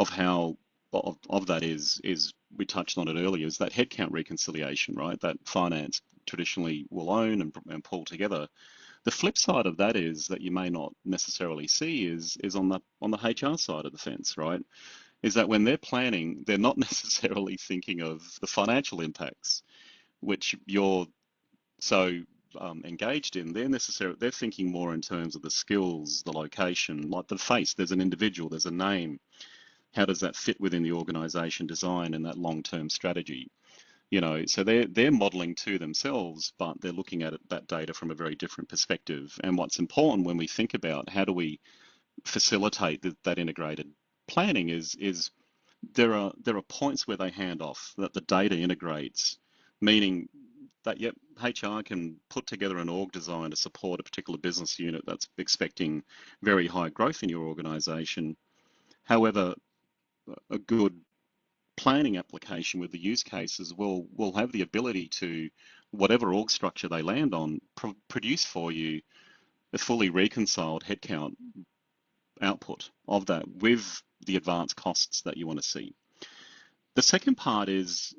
how of that is we touched on it earlier, is that headcount reconciliation, right? That finance traditionally will own and pull together. The flip side of that is that you may not necessarily see is on the HR side of the fence, right? Is that when they're planning, they're not necessarily thinking of the financial impacts, which you're so engaged in. They're thinking more in terms of the skills, the location, like the face. There's an individual, there's a name. How does that fit within the organization design and that long-term strategy? You know, so they're modeling to themselves, but they're looking at that data from a very different perspective. And what's important when we think about how do we facilitate that integrated planning is there are points where they hand off, that the data integrates, meaning that, yep, HR can put together an org design to support a particular business unit that's expecting very high growth in your organization. However, a good planning application with the use cases will have the ability to, whatever org structure they land on, produce for you a fully reconciled headcount output of that with the advanced costs that you want to see. The second part is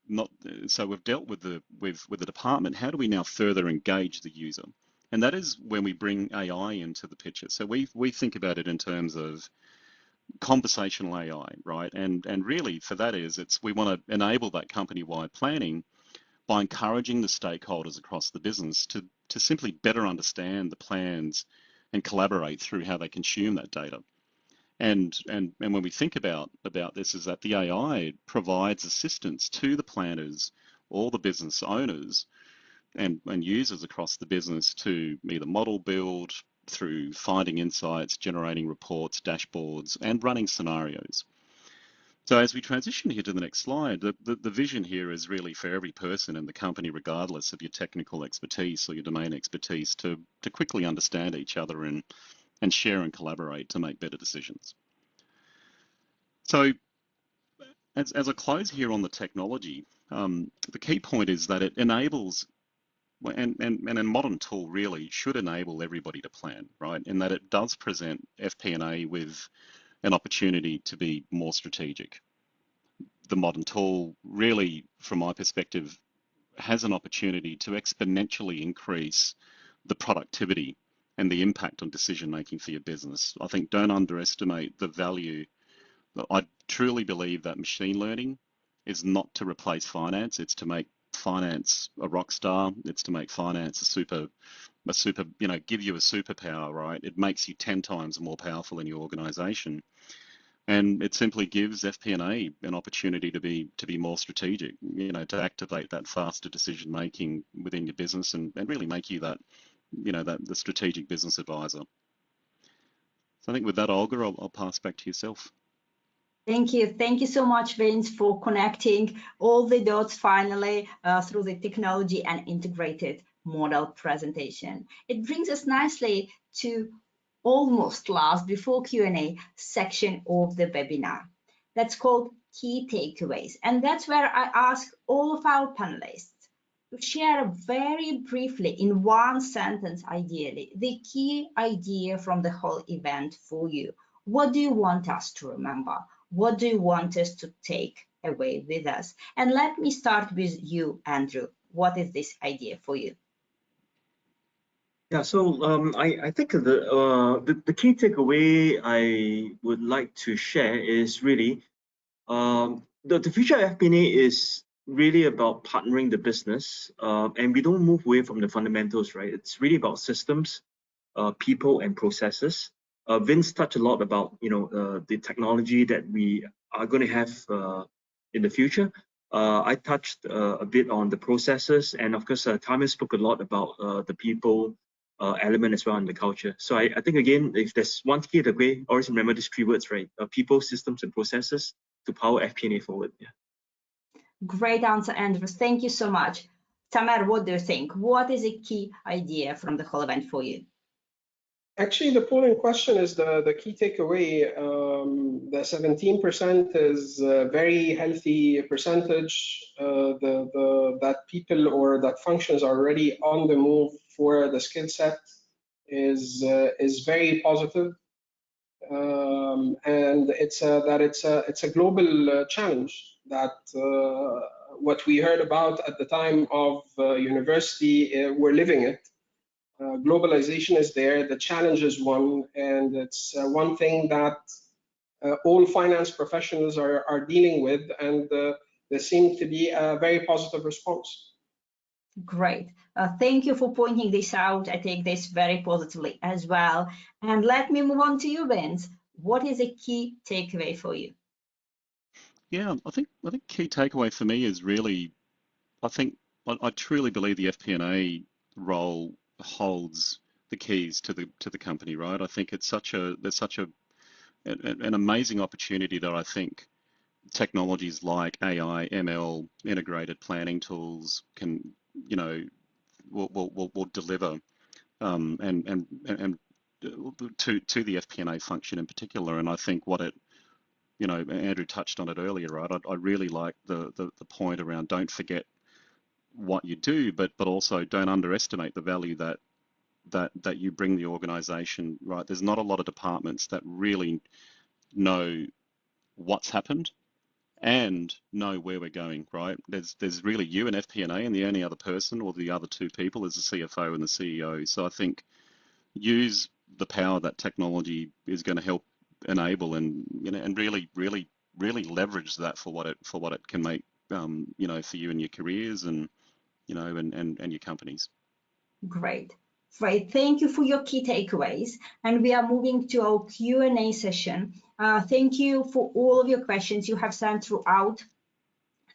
not, so we've dealt with the department. How do we now further engage the user? And that is when we bring AI into the picture. So we think about it in terms of conversational AI, right? And really for that is, we want to enable that company-wide planning by encouraging the stakeholders across the business to simply better understand the plans and collaborate through how they consume that data. And when we think about this, is that the AI provides assistance to the planners, all the business owners and users across the business to either model build, through finding insights, generating reports, dashboards, and running scenarios. So as we transition here to the next slide, the vision here is really for every person in the company, regardless of your technical expertise or your domain expertise, to quickly understand each other and share and collaborate to make better decisions. So as I close here on the technology, the key point is that it enables, and a modern tool really should enable everybody to plan, right? In that it does present FP&A with an opportunity to be more strategic. The modern tool really, from my perspective, has an opportunity to exponentially increase the productivity and the impact on decision making for your business. I think don't underestimate the value. I truly believe that machine learning is not to replace finance, it's to make finance a rock star. It's to make finance a super, you know, give you a superpower, right? It makes you 10 times more powerful in your organization. And it simply gives FP&A an opportunity to be more strategic, you know, to activate that faster decision making within your business and really make you that, you know, the strategic business advisor. So I think with that, Olga, I'll pass back to yourself. Thank you. Thank you so much, Vince, for connecting all the dots finally through the technology and integrated model presentation. It brings us nicely to almost last before Q&A section of the webinar. That's called key takeaways. And that's where I ask all of our panelists to share very briefly in one sentence, ideally, the key idea from the whole event for you. What do you want us to remember? What do you want us to take away with us? And let me start with you, Andrew. What is this idea for you? Yeah, so I think the key takeaway I would like to share is really the future of FP&A is really about partnering the business, and we don't move away from the fundamentals, right? It's really about systems, people, and processes. Vince touched a lot about the technology that we are going to have in the future. I touched a bit on the processes, and of course, Thomas spoke a lot about the people element as well and the culture. So I think again, if there's one key takeaway, always remember these three words, right? People, systems, and processes to power FP&A forward. Yeah. Great answer, Andrews. Thank you so much. Tamer, what do you think? What is a key idea from the whole event for you? Actually, the polling question is the key takeaway. The 17% is a very healthy percentage. That people or that functions are already on the move for the skill set is very positive. And it's a global challenge that what we heard about at the time of university, we're living it. Globalization is there, the challenge is one, and it's one thing that all finance professionals are dealing with, and there seems to be a very positive response. Great. Thank you for pointing this out. I take this very positively as well. And let me move on to you, Vince. What is a key takeaway for you? Yeah, I think key takeaway for me is really, I truly believe the FP&A role holds the keys to the company, right? I think there's such an amazing opportunity that I think technologies like AI, ML, integrated planning tools can, will deliver and to the FP&A function in particular. And I think what it, Andrew touched on it earlier, right? I really like the point around don't forget what you do, but also don't underestimate the value that you bring the organization, right? There's not a lot of departments that really know what's happened and know where we're going, right? There's really you and FP&A, and the only other person or the other two people is the CFO and the CEO. So I think use the power that technology is going to help enable, and and really leverage that for what it can make, for you and your careers, and and your companies. Great. Great. Thank you for your key takeaways. And we are moving to our Q&A session. Thank you for all of your questions you have sent throughout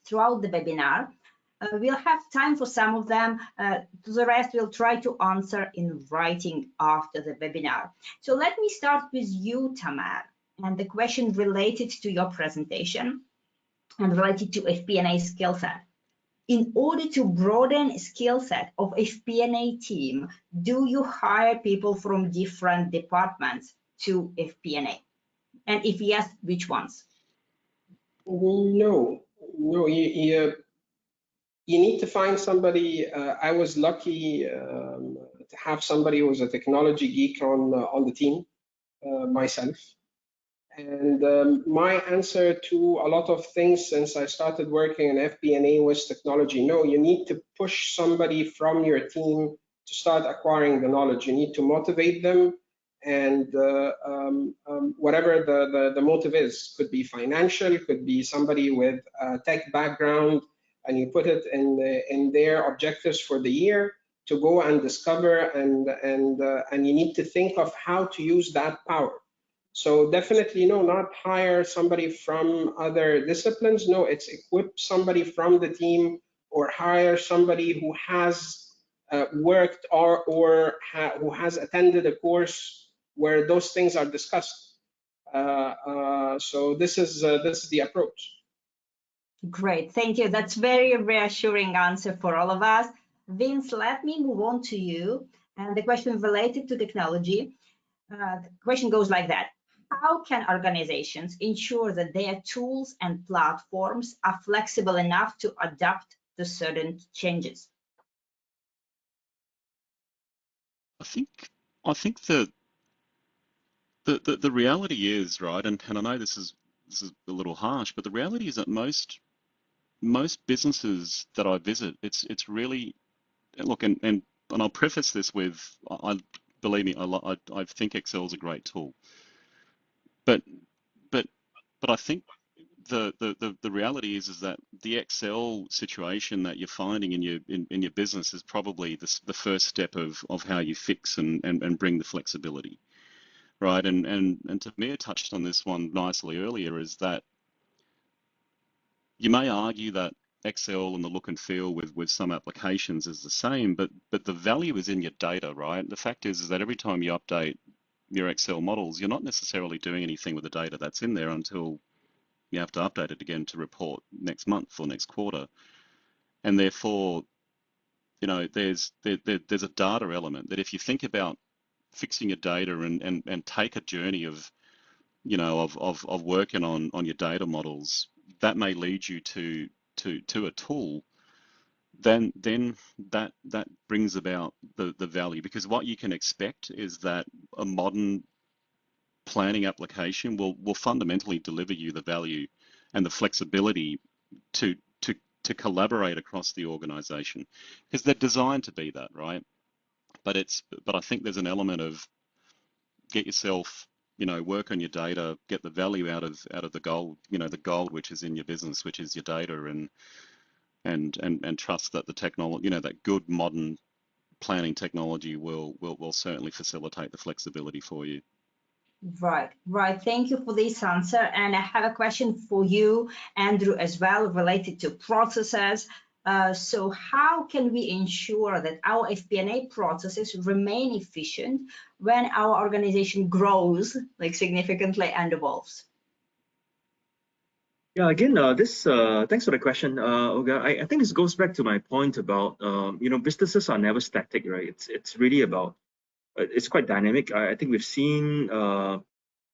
the webinar. We'll have time for some of them. The rest we'll try to answer in writing after the webinar. So let me start with you, Tamer, and the question related to your presentation and related to FP&A skill set. In order to broaden skill set of FP&A team, do you hire people from different departments to FP&A? And if yes, which ones? No, you need to find somebody. I was lucky to have somebody who was a technology geek on the team, myself. And my answer to a lot of things since I started working in FP&A was technology. No, you need to push somebody from your team to start acquiring the knowledge. You need to motivate them, and whatever the motive is, could be financial, could be somebody with a tech background, and you put it in their objectives for the year to go and discover, and you need to think of how to use that power. So definitely no, not hire somebody from other disciplines. No, it's equip somebody from the team, or hire somebody who has worked who has attended a course where those things are discussed. So this is the approach. Great, thank you. That's very reassuring answer for all of us. Vince, let me move on to you. And the question related to technology. The question goes like that. How can organizations ensure that their tools and platforms are flexible enough to adapt to certain changes? I think the reality is, right, and I know this is a little harsh, but the reality is that most businesses that I visit, it's really, look, and I'll preface this with, believe me, I think Excel is a great tool. But I think the reality is that the Excel situation that you're finding in your business is probably the first step of how you fix and bring the flexibility, right? And Tamir touched on this one nicely earlier, is that you may argue that Excel and the look and feel with some applications is the same, but the value is in your data, right? The fact is that every time you update your Excel models, you're not necessarily doing anything with the data that's in there until You have to update it again to report next month or next quarter. And therefore, you know, there's a data element that if you think about fixing your data and take a journey of, you know, of working on your data models, that may lead you to a tool, then that brings about the value, because what you can expect is that a modern planning application will fundamentally deliver you the value and the flexibility to collaborate across the organization, because they're designed to be that, right? But I think there's an element of get yourself, you know, work on your data, get the value out of the gold, you know, the gold which is in your business, which is your data, and trust that the technology, you know, that good modern planning technology will certainly facilitate the flexibility for you. Right. Thank you for this answer. And I have a question for you, Andrew, as well, related to processes. So how can we ensure that our FP&A processes remain efficient when our organization grows like significantly and evolves? Yeah, again, thanks for the question, Olga. I think this goes back to my point about, you know, businesses are never static, right? It's really about, it's quite dynamic. I think we've seen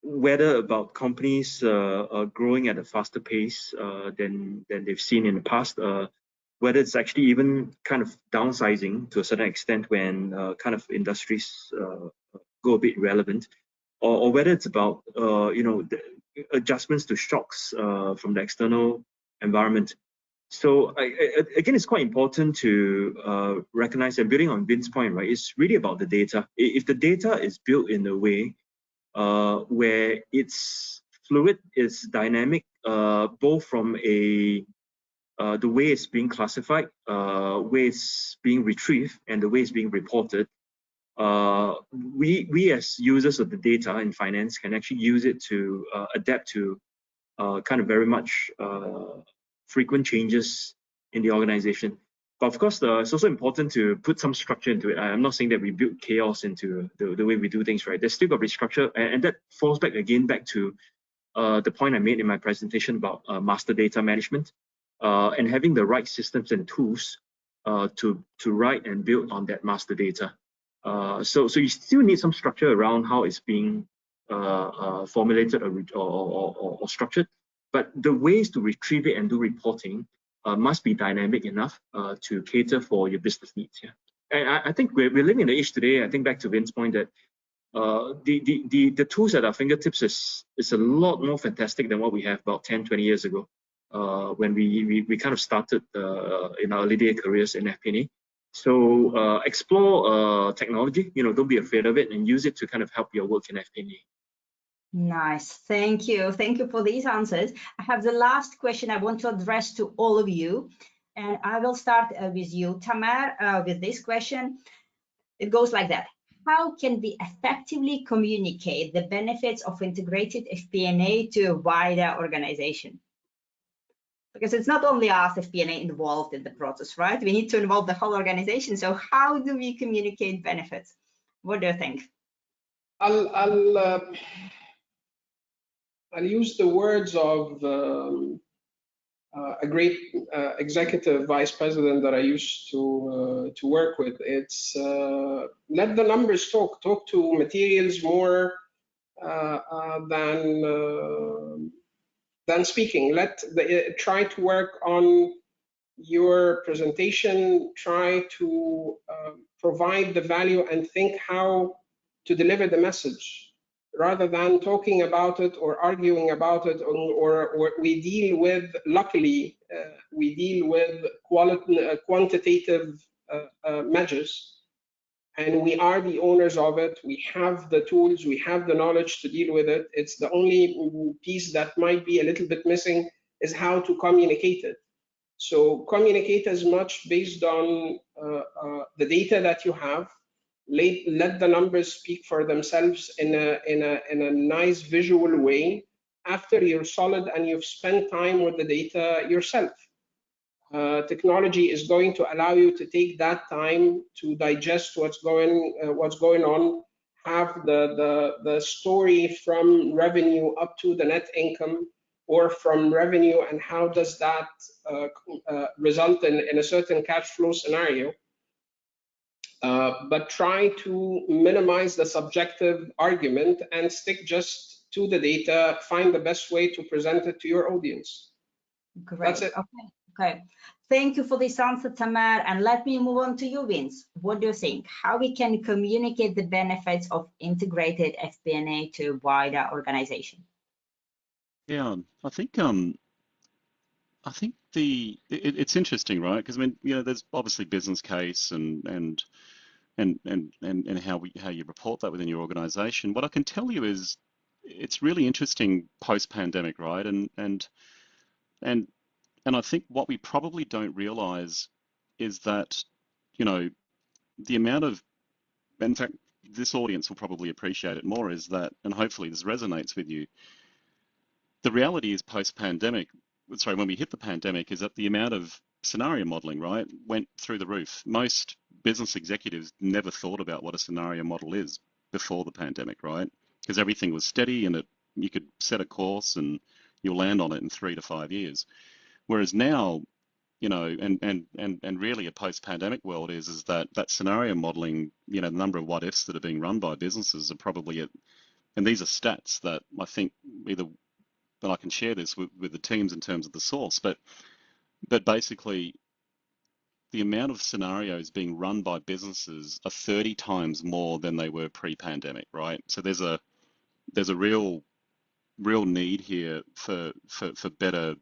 whether about companies growing at a faster pace than they've seen in the past, whether it's actually even kind of downsizing to a certain extent when kind of industries go a bit relevant, or whether it's about you know, the adjustments to shocks from the external environment. So again, it's quite important to recognize, and building on Vin's point, right? It's really about the data. If the data is built in a way where it's fluid, it's dynamic, both from the way it's being classified, way it's being retrieved, and the way it's being reported, we as users of the data in finance can actually use it to adapt to kind of very much frequent changes in the organization. But of course, it's also important to put some structure into it. I'm not saying that we build chaos into the way we do things, right? There's still got to be structure, and that falls back to the point I made in my presentation about master data management and having the right systems and tools to write and build on that master data. So you still need some structure around how it's being formulated or structured, but the ways to retrieve it and do reporting must be dynamic enough to cater for your business needs. Yeah, and I think we're living in the age today. I think back to Vin's point that the tools at our fingertips is a lot more fantastic than what we have about 10, 20 years ago when we kind of started in our early day careers in FP&A. So explore technology. You know, don't be afraid of it, and use it to kind of help your work in FP&A. Nice, thank you for these answers. I have the last question I want to address to all of you, and I will start with you, Tamer, with this question. It goes like that: how can we effectively communicate the benefits of integrated FP&A to a wider organization? Because it's not only us FP&A involved in the process, right? We need to involve the whole organization. So how do we communicate benefits? What do you think? I'll use the words of a great executive vice president that I used to work with. It's let the numbers talk. Talk to materials more than speaking. Try to work on your presentation. Try to provide the value and think how to deliver the message, rather than talking about it or arguing about it, or we deal with, luckily, we deal with quantitative measures, and we are the owners of it. We have the tools, we have the knowledge to deal with it. It's the only piece that might be a little bit missing is how to communicate it. So communicate as much based on the data that you have. Let the numbers speak for themselves in a nice visual way after you're solid and you've spent time with the data yourself. Technology is going to allow you to take that time to digest what's going on, have the story from revenue up to the net income, or from revenue, and how does that result in a certain cash flow scenario. But try to minimize the subjective argument and stick just to the data, find the best way to present it to your audience. Great. That's it. Okay. Thank you for this answer, Tamer. And let me move on to you, Vince. What do you think? How we can communicate the benefits of integrated FP&A to a wider organization? Yeah, I think it's interesting, right? Because I mean, there's obviously business case and how you report that within your organization. What I can tell you is it's really interesting post-pandemic, right? And I think what we probably don't realize is that, the amount of, in fact, this audience will probably appreciate it more, is that, and hopefully this resonates with you, the reality is post-pandemic, sorry, when we hit the pandemic, is that the amount of scenario modeling, right, went through the roof. Most business executives never thought about what a scenario model is before the pandemic, right? Because everything was steady and you could set a course and you'll land on it in 3 to 5 years. Whereas now, and really a post-pandemic world is that scenario modeling, the number of what ifs that are being run by businesses are probably and these are stats that I think but I can share this with the teams in terms of the source, but basically the amount of scenarios being run by businesses are 30 times more than they were pre-pandemic, right? So there's a real need here for better,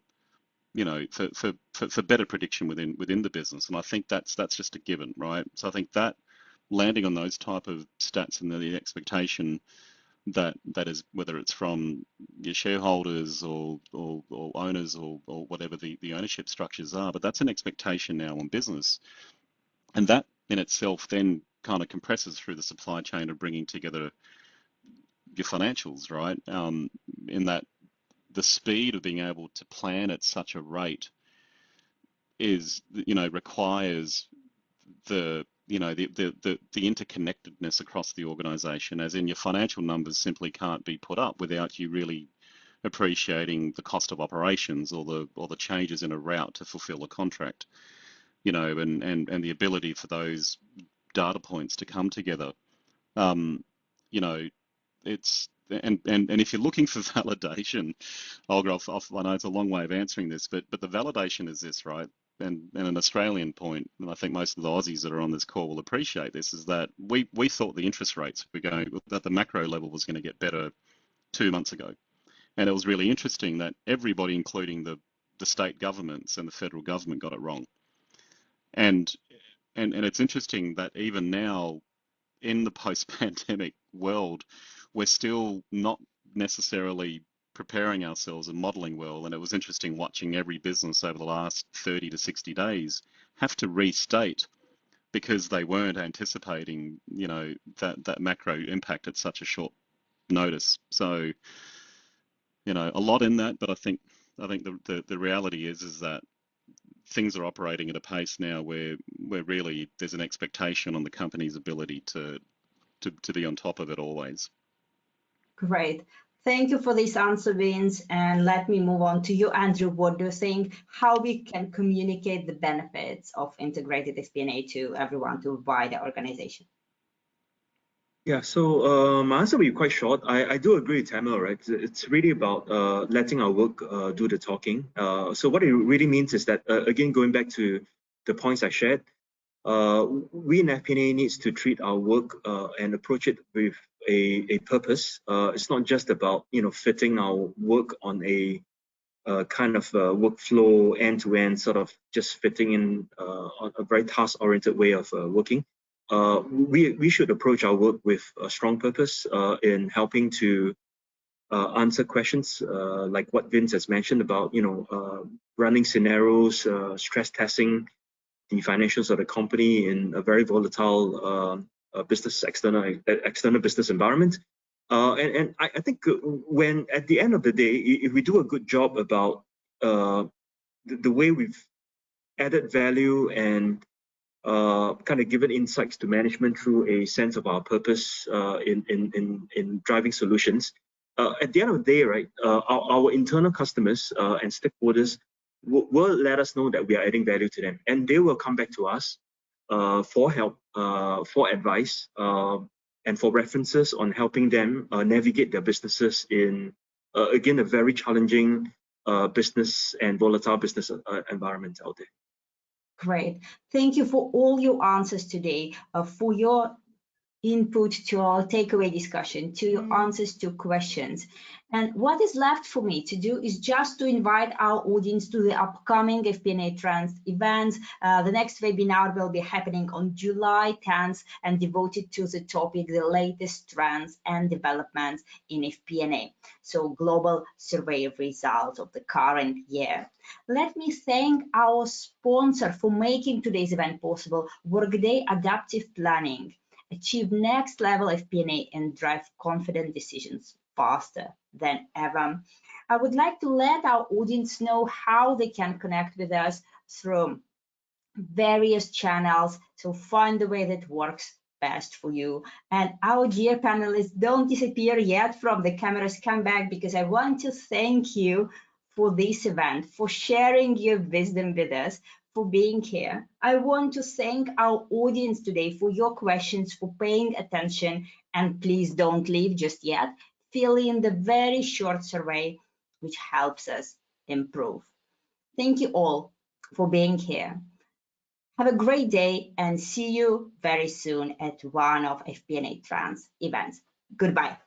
for better prediction within the business, and I think that's just a given, right? So I think that landing on those type of stats and the expectation that is, whether it's from your shareholders or owners or whatever the ownership structures are, but that's an expectation now on business, and that in itself then kind of compresses through the supply chain of bringing together your financials, right? In that the speed of being able to plan at such a rate is, requires the interconnectedness across the organization, as in your financial numbers simply can't be put up without you really appreciating the cost of operations or the changes in a route to fulfill a contract, and the ability for those data points to come together. It's and if you're looking for validation, Olga, I know it's a long way of answering this, but the validation is this, right? And an Australian point, and I think most of the Aussies that are on this call will appreciate this, is that we thought the interest rates were that the macro level was going to get better 2 months ago. And it was really interesting that everybody, including the state governments and the federal government, got it wrong. And it's interesting that even now in the post-pandemic world, we're still not necessarily preparing ourselves and modeling well. And it was interesting watching every business over the last 30 to 60 days have to restate because they weren't anticipating, that macro impact at such a short notice. So, a lot in that, but I think the reality is that things are operating at a pace now where really there's an expectation on the company's ability to be on top of it always. Great. Thank you for this answer, Vince. And let me move on to you, Andrew. What do you think? How we can communicate the benefits of integrated FP&A to everyone, to a wider organization? Yeah, so my answer will be quite short. I do agree with Tamer, right? It's really about letting our work do the talking. So what it really means is that, again, going back to the points I shared, we in FP&A needs to treat our work and approach it with a purpose. It's not just about fitting our work on a kind of workflow end-to-end, sort of just fitting in on a very task-oriented way of working. We should approach our work with a strong purpose in helping to answer questions like what Vince has mentioned about running scenarios, stress testing the financials of the company in a very volatile external business environment. And I think when at the end of the day, if we do a good job about the way we've added value and kind of given insights to management through a sense of our purpose in driving solutions, at the end of the day, right, our internal customers and stakeholders will let us know that we are adding value to them, and they will come back to us for help, for advice, and for references on helping them navigate their businesses in, again, a very challenging business and volatile business environment out there. Great. Thank you for all your answers today, for your input to our takeaway discussion, to your answers to questions. And what is left for me to do is just to invite our audience to the upcoming FP&A Trends events. The next webinar will be happening on July 10th and devoted to the topic, the latest trends and developments in FP&A. So global survey results of the current year. Let me thank our sponsor for making today's event possible, Workday Adaptive Planning. Achieve next level FP&A and drive confident decisions faster than ever. I would like to let our audience know how they can connect with us through various channels. So find the way that works best for you. And our dear panelists, don't disappear yet from the cameras. Come back, because I want to thank you for this event, for sharing your wisdom with us, for being here. I want to thank our audience today for your questions, for paying attention, and please don't leave just yet. Fill in the very short survey, which helps us improve. Thank you all for being here. Have a great day and see you very soon at one of FP&A Trends events. Goodbye.